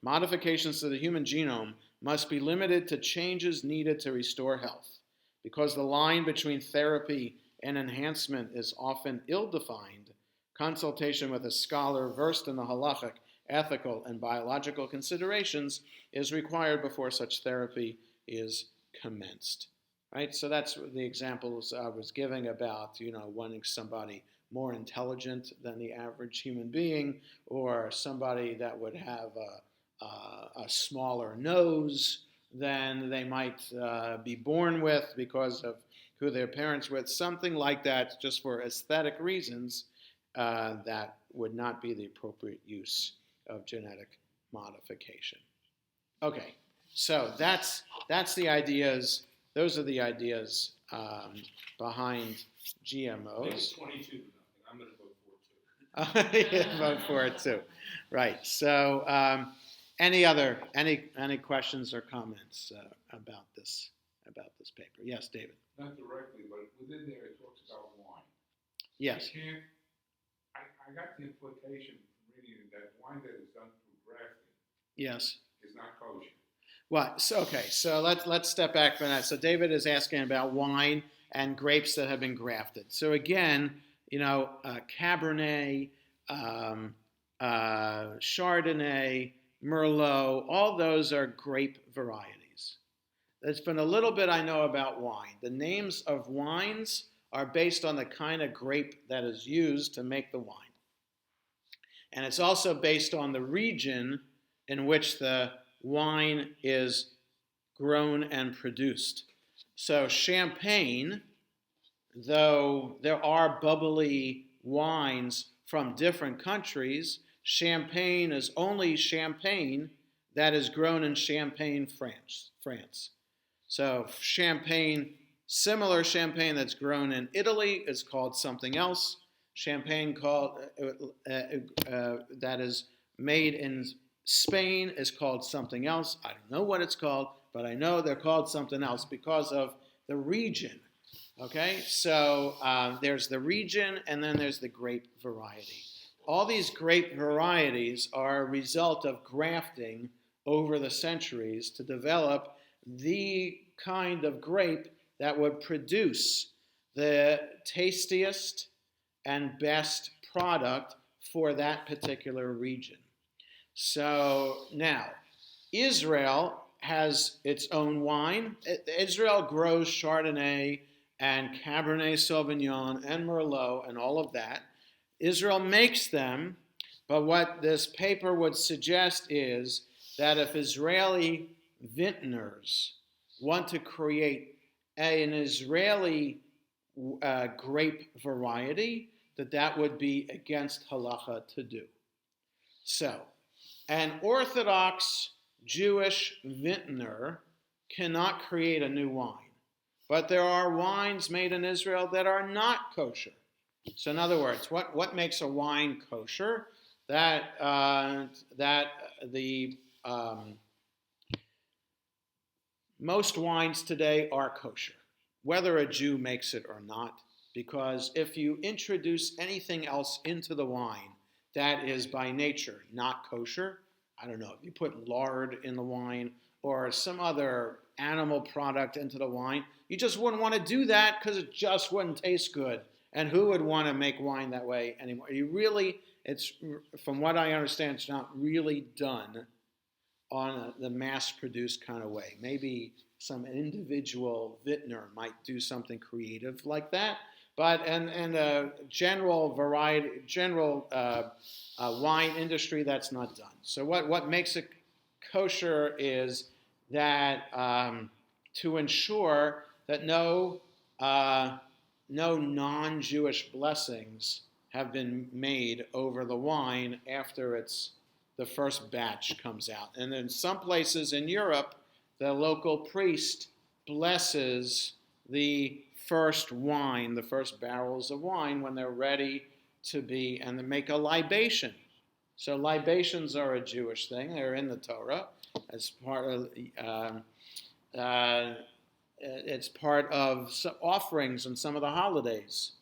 Modifications to the human genome must be limited to changes needed to restore health. Because the line between therapy and enhancement is often ill-defined, consultation with a scholar versed in the halachic, ethical, and biological considerations is required before such therapy is commenced. Right? So that's the examples I was giving about, wanting somebody more intelligent than the average human being, or somebody that would have a smaller nose than they might be born with because of who their parents were. Something like that, just for aesthetic reasons, that would not be the appropriate use of genetic modification. Okay, so that's the ideas. Those are the ideas behind GMOs. It's 22 to nothing. I'm going to vote for it too. Yeah, vote for it too. Right. So, any questions or comments about this paper? Yes, David. Not directly, but within there it talks about wine. Yes. I got the implication from reading that wine that is done through grafting Yes. is not kosher. What? So, okay. So let's step back from that. So David is asking about wine and grapes that have been grafted. So again, Cabernet, Chardonnay, Merlot, all those are grape varieties. There's been a little bit I know about wine. The names of wines are based on the kind of grape that is used to make the wine. And it's also based on the region in which the wine is grown and produced. So Champagne, though there are bubbly wines from different countries, Champagne is only Champagne that is grown in Champagne, France. So similar Champagne that's grown in Italy is called something else. Champagne that is made in Spain is called something else. I don't know what it's called, but I know they're called something else because of the region. Okay, so there's the region, and then there's the grape variety. All these grape varieties are a result of grafting over the centuries to develop the kind of grape that would produce the tastiest and best product for that particular region. So now, Israel has its own wine. Israel grows Chardonnay and Cabernet Sauvignon and Merlot and all of that. Israel makes them, but what this paper would suggest is that if Israeli vintners want to create an Israeli grape variety, that would be against halacha to do. So, an Orthodox Jewish vintner cannot create a new wine. But there are wines made in Israel that are not kosher. So in other words, what makes a wine kosher? Most wines today are kosher, whether a Jew makes it or not. because if you introduce anything else into the wine that is by nature not kosher, I don't know, if you put lard in the wine or some other animal product into the wine, you just wouldn't want to do that because it just wouldn't taste good. And who would want to make wine that way anymore? It's, from what I understand, it's not really done on the mass-produced kind of way. Maybe some individual vintner might do something creative like that, but in a general wine industry, that's not done. So what makes it kosher is that to ensure that no non-Jewish blessings have been made over the wine after the first batch comes out. And in some places in Europe, the local priest blesses the first wine, the first barrels of wine, when they're ready to be, and they make a libation. So libations are a Jewish thing. They're in the Torah as part of, it's part of some offerings on some of the holidays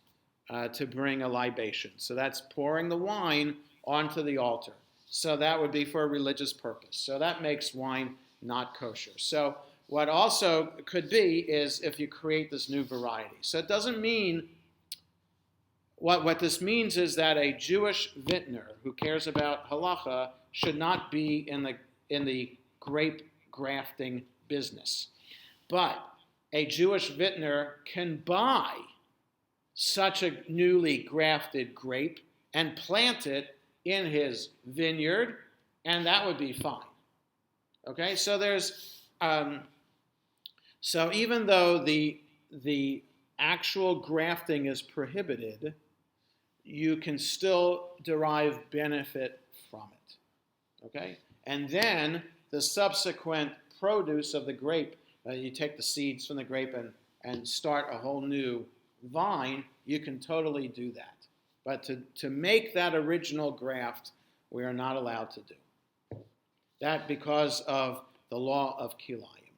to bring a libation. So that's pouring the wine onto the altar. So that would be for a religious purpose. So that makes wine not kosher. So what also could be is if you create this new variety. So it doesn't mean, what this means is that a Jewish vintner who cares about halacha should not be in the grape grafting business. But a Jewish vintner can buy such a newly grafted grape and plant it in his vineyard, and that would be fine. Okay, so so even though the actual grafting is prohibited, you can still derive benefit from it. Okay, and then the subsequent produce of the grape, you take the seeds from the grape and start a whole new vine, you can totally do that. But to make that original graft, we are not allowed to do. That because of the law of kilayim.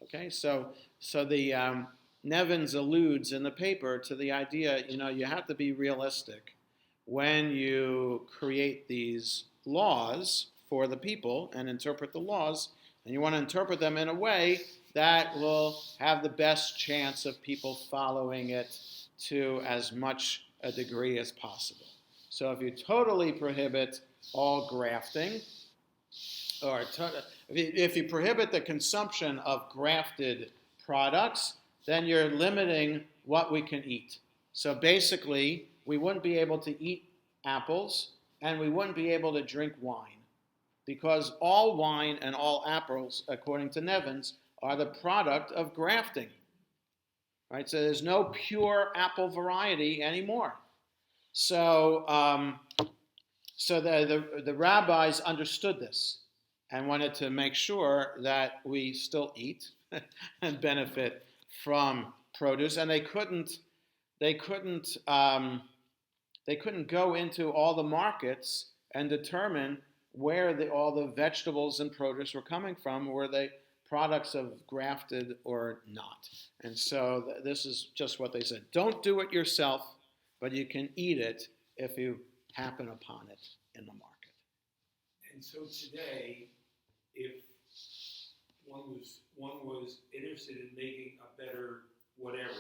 Okay, so the Nevins alludes in the paper to the idea, you have to be realistic when you create these laws for the people and interpret the laws, and you want to interpret them in a way that will have the best chance of people following it to as much a degree as possible. So if you totally prohibit all grafting, or if you prohibit the consumption of grafted products, then you're limiting what we can eat. So basically, we wouldn't be able to eat apples, and we wouldn't be able to drink wine, because all wine and all apples, according to Nevins, are the product of grafting. Right? So there's no pure apple variety anymore. So the rabbis understood this and wanted to make sure that we still eat and benefit from produce, and they couldn't go into all the markets and determine where all the vegetables and produce were coming from. Were they products of grafted or not? And so this is just what they said. Don't do it yourself, but you can eat it if you happen upon it in the market. And so today, if one was interested in making a better whatever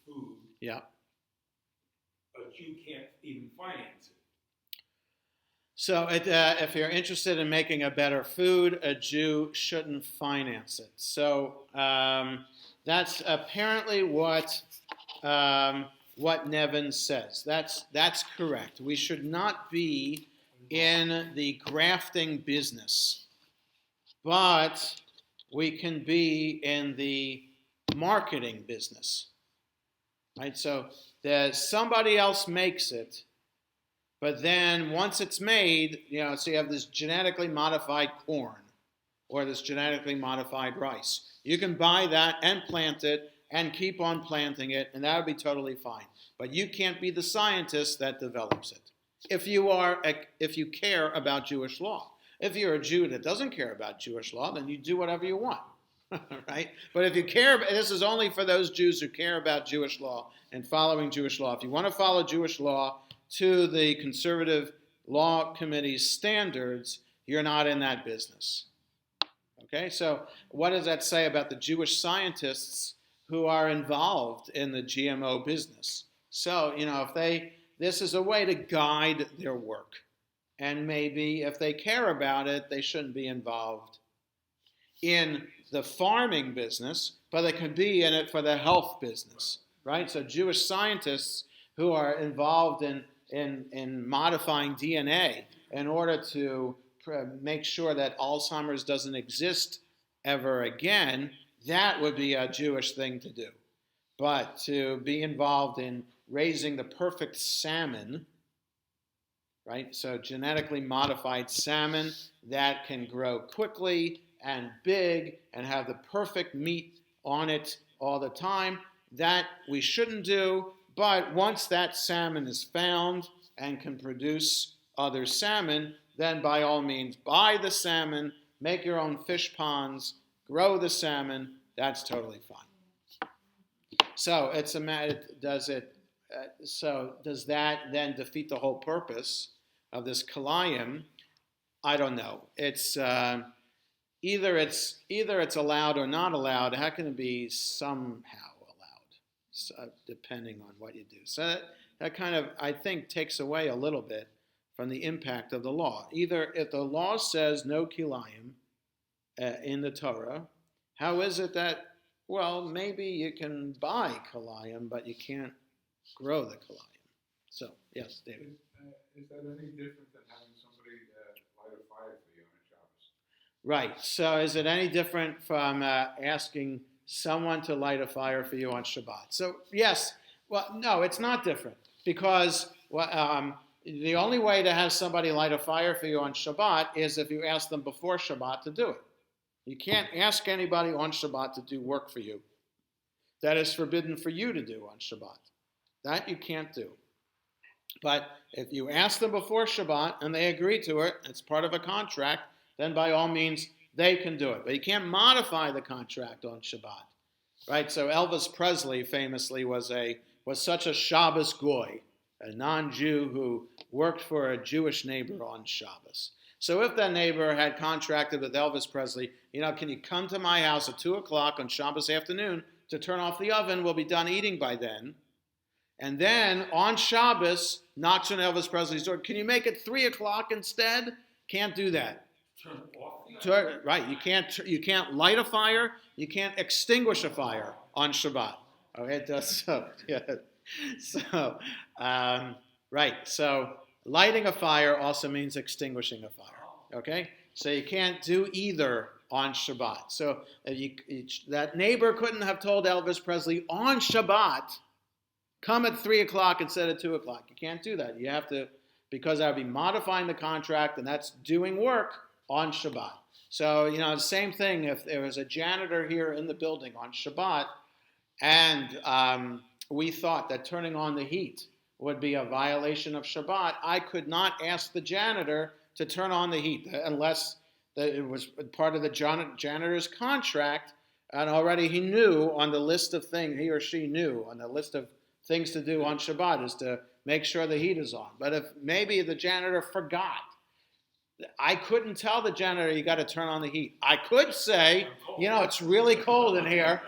food, yeah, a Jew can't even finance it. So if you're interested in making a better food, a Jew shouldn't finance it. So that's apparently what Nevin says. That's correct. We should not be in the grafting business, but we can be in the marketing business. Right? So somebody else makes it. But then once it's made, so you have this genetically modified corn or this genetically modified rice. You can buy that and plant it and keep on planting it, and that would be totally fine. But you can't be the scientist that develops it. If you care about Jewish law. If you're a Jew that doesn't care about Jewish law, then you do whatever you want. right? But if you care, this is only for those Jews who care about Jewish law and following Jewish law. If you want to follow Jewish law to the conservative law committee's standards, you're not in that business. Okay, so what does that say about the Jewish scientists who are involved in the GMO business? So, this is a way to guide their work. And maybe if they care about it, they shouldn't be involved in the farming business, but they can be in it for the health business, right? So Jewish scientists who are involved in modifying DNA in order to make sure that Alzheimer's doesn't exist ever again, that would be a Jewish thing to do. But to be involved in raising the perfect salmon, right? So genetically modified salmon that can grow quickly and big and have the perfect meat on it all the time, that we shouldn't do. But once that salmon is found and can produce other salmon, then by all means buy the salmon, make your own fish ponds, grow the salmon. That's totally fine. So it's a matter. Does that then defeat the whole purpose of this kalayim? I don't know. It's either it's allowed or not allowed. How can it be somehow allowed, depending on what you do? So that kind of, I think, takes away a little bit from the impact of the law. Either if the law says no kilayim in the Torah, how is it that, well, maybe you can buy kilayim, but you can't grow the kilayim? So, yes, David. Is that any different than having somebody light a fire for you on Shabbos? Right. So is it any different from asking someone to light a fire for you on Shabbat? So, yes. Well, no, it's not different because the only way to have somebody light a fire for you on Shabbat is if you ask them before Shabbat to do it. You can't ask anybody on Shabbat to do work for you. That is forbidden for you to do on Shabbat. That you can't do. But if you ask them before Shabbat and they agree to it, it's part of a contract, then by all means they can do it. But you can't modify the contract on Shabbat, right? So Elvis Presley famously was such a Shabbos goy, a non-Jew who worked for a Jewish neighbor on Shabbos. So if that neighbor had contracted with Elvis Presley, can you come to my house at 2 o'clock on Shabbos afternoon to turn off the oven? We'll be done eating by then. And then on Shabbos, knocks on Elvis Presley's door. Can you make it 3 o'clock instead? Can't do that. Turn off. Right. You can't light a fire. You can't extinguish a fire on Shabbat. Okay, it does so. Yeah. So, right. So lighting a fire also means extinguishing a fire. Okay. So you can't do either on Shabbat. So that neighbor couldn't have told Elvis Presley on Shabbat, come at 3 o'clock instead of 2 o'clock. You can't do that. You have to, because I would be modifying the contract, and that's doing work on Shabbat. So, the same thing, if there was a janitor here in the building on Shabbat, and we thought that turning on the heat would be a violation of Shabbat, I could not ask the janitor to turn on the heat unless it was part of the janitor's contract, and already he knew on the list of things, he or she knew on the list of things to do on Shabbat is to make sure the heat is on. But if maybe the janitor forgot, I couldn't tell the janitor you got to turn on the heat. I could say, it's really cold in here,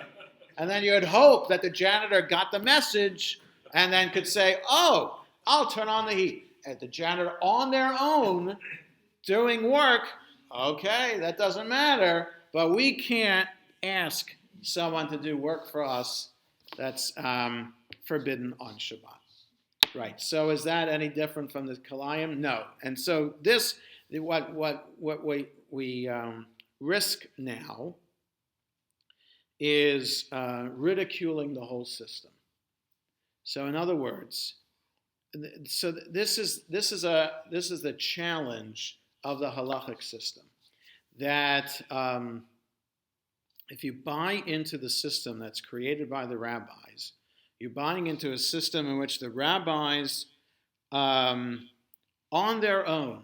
and then you'd hope that the janitor got the message and then could say, oh, I'll turn on the heat. And the janitor on their own doing work, okay, that doesn't matter, but we can't ask someone to do work for us that's forbidden on Shabbat. Right. So is that any different from the kalayim? No. And so this, what we risk now is ridiculing the whole system. So in other words, this is the challenge of the halachic system, that if you buy into the system that's created by the rabbis, you're buying into a system in which the rabbis, on their own,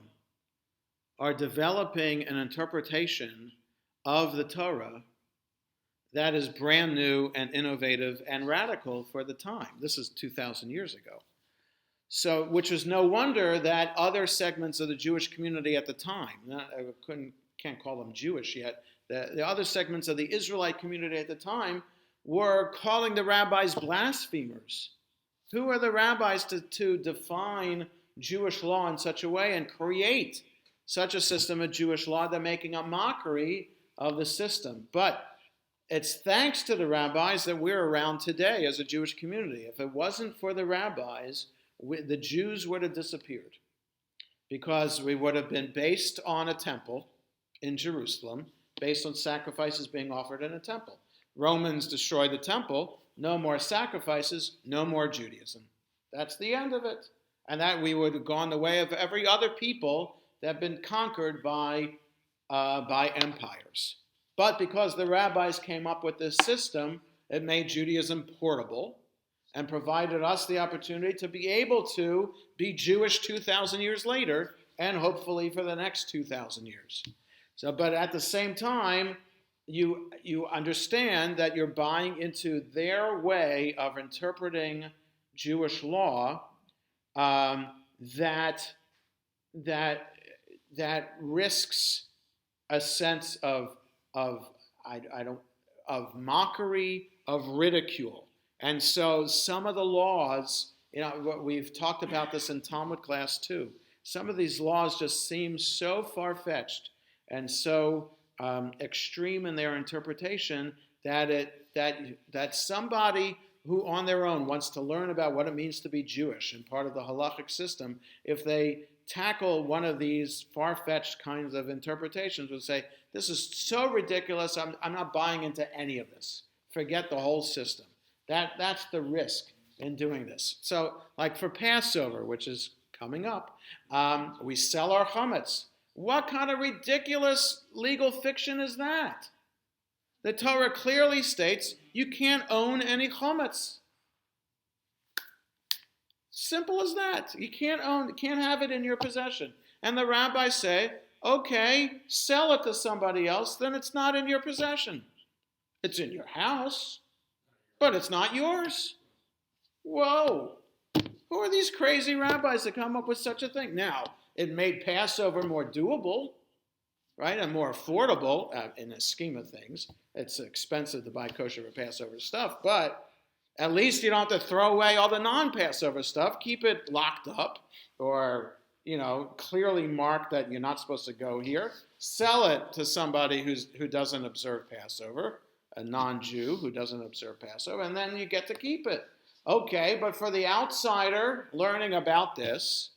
are developing an interpretation of the Torah that is brand new and innovative and radical for the time. This is 2,000 years ago. So, which is no wonder that other segments of the Jewish community at the time, can't call them Jewish yet, the other segments of the Israelite community at the time were calling the rabbis blasphemers. Who are the rabbis to define Jewish law in such a way and create such a system of Jewish law? They're making a mockery of the system. But it's thanks to the rabbis that we're around today as a Jewish community. If it wasn't for the rabbis, the Jews would have disappeared, because we would have been based on a temple in Jerusalem, based on sacrifices being offered in a temple. Romans destroyed the temple, no more sacrifices, no more Judaism. That's the end of it. And that we would have gone the way of every other people that have been conquered by empires. But because the rabbis came up with this system, it made Judaism portable and provided us the opportunity to be able to be Jewish 2,000 years later, and hopefully for the next 2,000 years. So, but at the same time, you understand that you're buying into their way of interpreting Jewish law, that risks a sense of mockery, of ridicule. And so some of the laws, we've talked about this in Talmud class too. Some of these laws just seem so far-fetched and so extreme in their interpretation that somebody who on their own wants to learn about what it means to be Jewish and part of the halachic system, if they tackle one of these far-fetched kinds of interpretations, would say, this is so ridiculous, I'm not buying into any of this. Forget the whole system. That's the risk in doing this. So, like for Passover, which is coming up, we sell our chametz. What kind of ridiculous legal fiction is that? The Torah clearly states you can't own any chametz. Simple as that. You can't have it in your possession. And the rabbis say, okay, sell it to somebody else, then it's not in your possession. It's in your house, but it's not yours. Whoa. Who are these crazy rabbis that come up with such a thing? Now, it made Passover more doable, right, and more affordable in the scheme of things. It's expensive to buy kosher for Passover stuff, but at least you don't have to throw away all the non-Passover stuff. Keep it locked up or, clearly mark that you're not supposed to go here. Sell it to somebody who doesn't observe Passover, a non-Jew who doesn't observe Passover, and then you get to keep it. Okay, but for the outsider learning about this,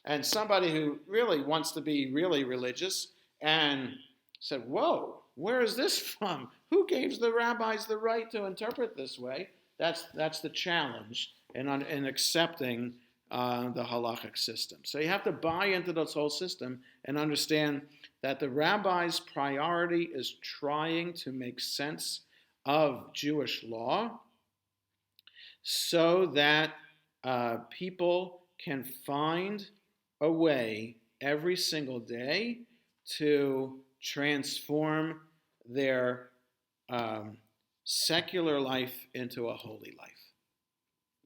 and somebody who really wants to be really religious and said, whoa, where is this from? Who gave the rabbis the right to interpret this way? That's the challenge in accepting the halachic system. So you have to buy into this whole system and understand that the rabbi's priority is trying to make sense of Jewish law so that people can find a way every single day to transform their secular life into a holy life.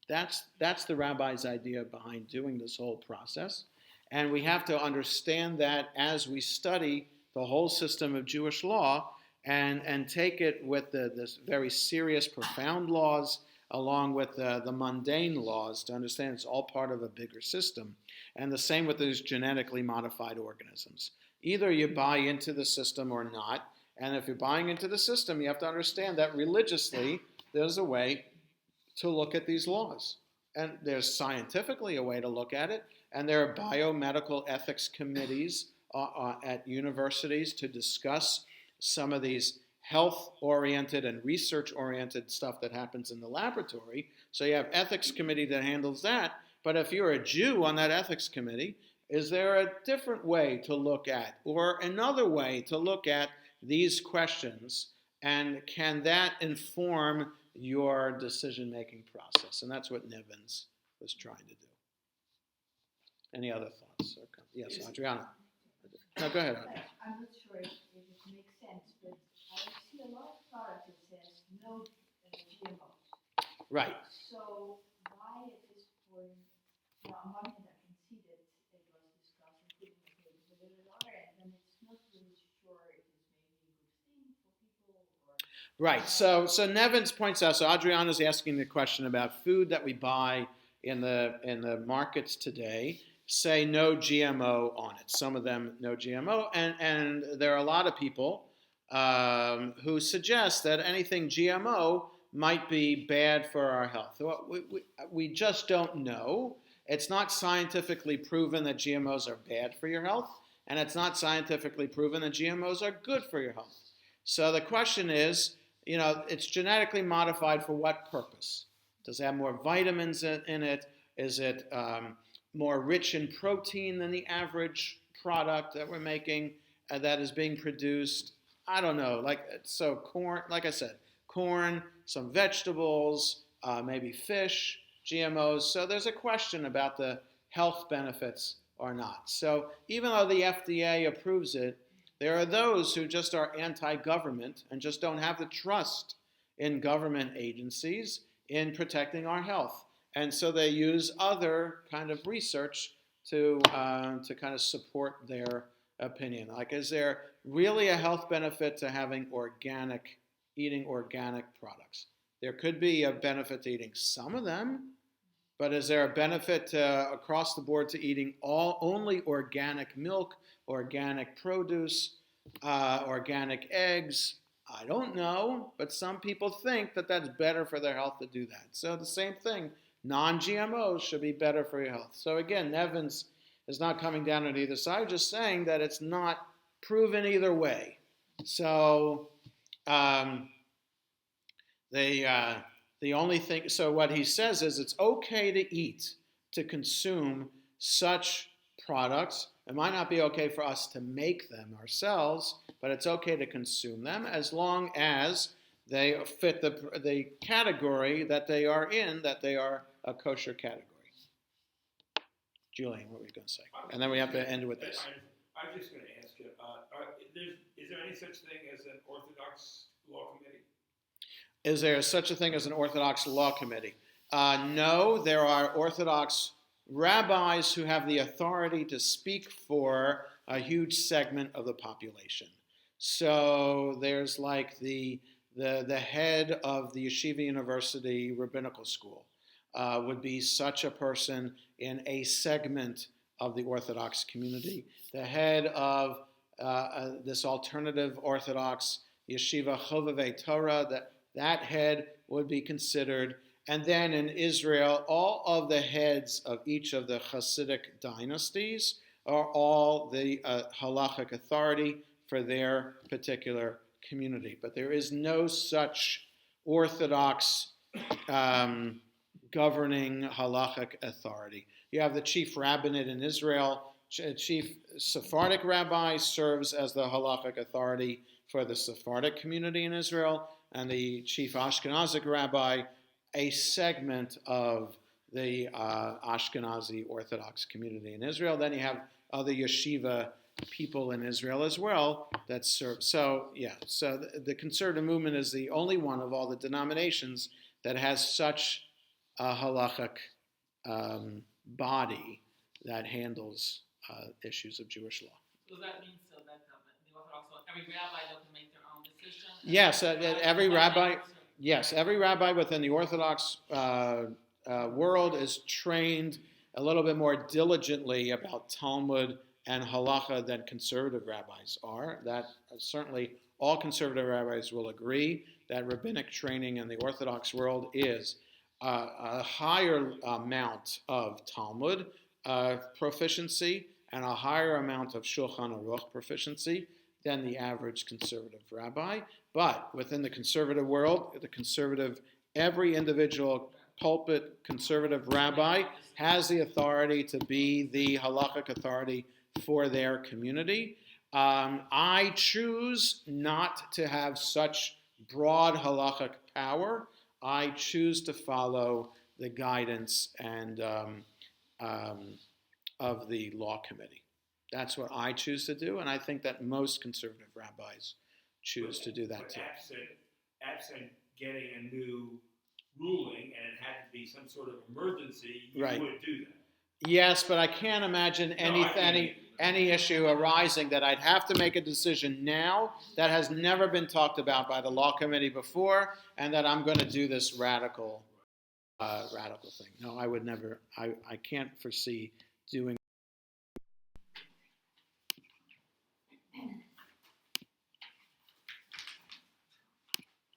That's the rabbi's idea behind doing this whole process. And we have to understand that as we study the whole system of Jewish law and take it with this very serious, profound laws along with the mundane laws to understand it's all part of a bigger system. And the same with these genetically modified organisms. Either you buy into the system or not. And if you're buying into the system, you have to understand that religiously there's a way to look at these laws. And there's scientifically a way to look at it. And there are biomedical ethics committees at universities to discuss some of these health-oriented and research-oriented stuff that happens in the laboratory. So you have ethics committee that handles that. But if you're a Jew on that ethics committee, is there a different way to look at, or another way to look at these questions? And can that inform your decision-making process? And that's what Nivens was trying to do. Any other thoughts? Okay. Yes, Adriana. No, go ahead. I'm not sure if it makes sense, but I see a lot of parts that says no GMOs. Right. So why at this point, on one hand, I can see that it was discussed and put on the table, but on the other hand, then it's not really sure if it's maybe a good thing for people or. Right. So Nevins points out. So Adriana's asking the question about food that we buy in the markets today. Say no GMO on it. Some of them no GMO, and there are a lot of people who suggest that anything GMO might be bad for our health. Well, we just don't know. It's not scientifically proven that GMOs are bad for your health, and it's not scientifically proven that GMOs are good for your health. So the question is, it's genetically modified for what purpose? Does it have more vitamins in it? Is it more rich in protein than the average product that we're making that is being produced? I don't know. So corn, like I said, corn, some vegetables, maybe fish, GMOs. So there's a question about the health benefits or not. So even though the FDA approves it, there are those who just are anti-government and just don't have the trust in government agencies in protecting our health. And so they use other kind of research to kind of support their opinion. Like, is there really a health benefit to eating organic products? There could be a benefit to eating some of them, but is there a benefit across the board to eating only organic milk, organic produce, organic eggs? I don't know, but some people think that that's better for their health to do that. So the same thing, non-GMOs should be better for your health. So again, Nevins is not coming down on either side, just saying that it's not proven either way. So the only thing, so what he says is it's okay to eat, to consume such products. It might not be okay for us to make them ourselves, but it's okay to consume them as long as they fit the category that they are in, that they are a kosher category. Julian, what were you going to say? And then we have to end with this. I was just going to ask you, is there any such thing as an Orthodox law committee? Is there such a thing as an Orthodox law committee? No, there are Orthodox rabbis who have the authority to speak for a huge segment of the population. So there's like the head of the Yeshiva University Rabbinical School would be such a person in a segment of the Orthodox community. The head of this alternative Orthodox Yeshiva Chovevei Torah, that head would be considered. And then in Israel, all of the heads of each of the Hasidic dynasties are all the halachic authority for their particular community. But there is no such Orthodox governing halachic authority. You have the chief rabbinate in Israel. Chief Sephardic rabbi serves as the halachic authority for the Sephardic community in Israel, and the chief Ashkenazic rabbi, a segment of the Ashkenazi Orthodox community in Israel. Then you have other yeshiva people in Israel as well that serve. So the conservative movement is the only one of all the denominations that has such a halachic body that handles issues of Jewish law. Does that mean so that the Orthodox, every rabbi doesn't make their own decision? Yes, every rabbi within the Orthodox world is trained a little bit more diligently about Talmud and halacha than conservative rabbis are. That certainly all conservative rabbis will agree that rabbinic training in the Orthodox world is a higher amount of Talmud proficiency and a higher amount of Shulchan Aruch proficiency than the average conservative rabbi. But within the conservative world, every individual pulpit conservative rabbi has the authority to be the halachic authority for their community. I choose not to have such broad halachic power. I choose to follow the guidance and of the law committee. That's what I choose to do, and I think that most conservative rabbis choose to do that too. Absent getting a new ruling and it had to be some sort of emergency, you Right. would do that. Yes, but I can't imagine No, I can't. any issue arising that I'd have to make a decision now that has never been talked about by the law committee before, and that I'm going to do this radical thing. No, I would never. I can't foresee doing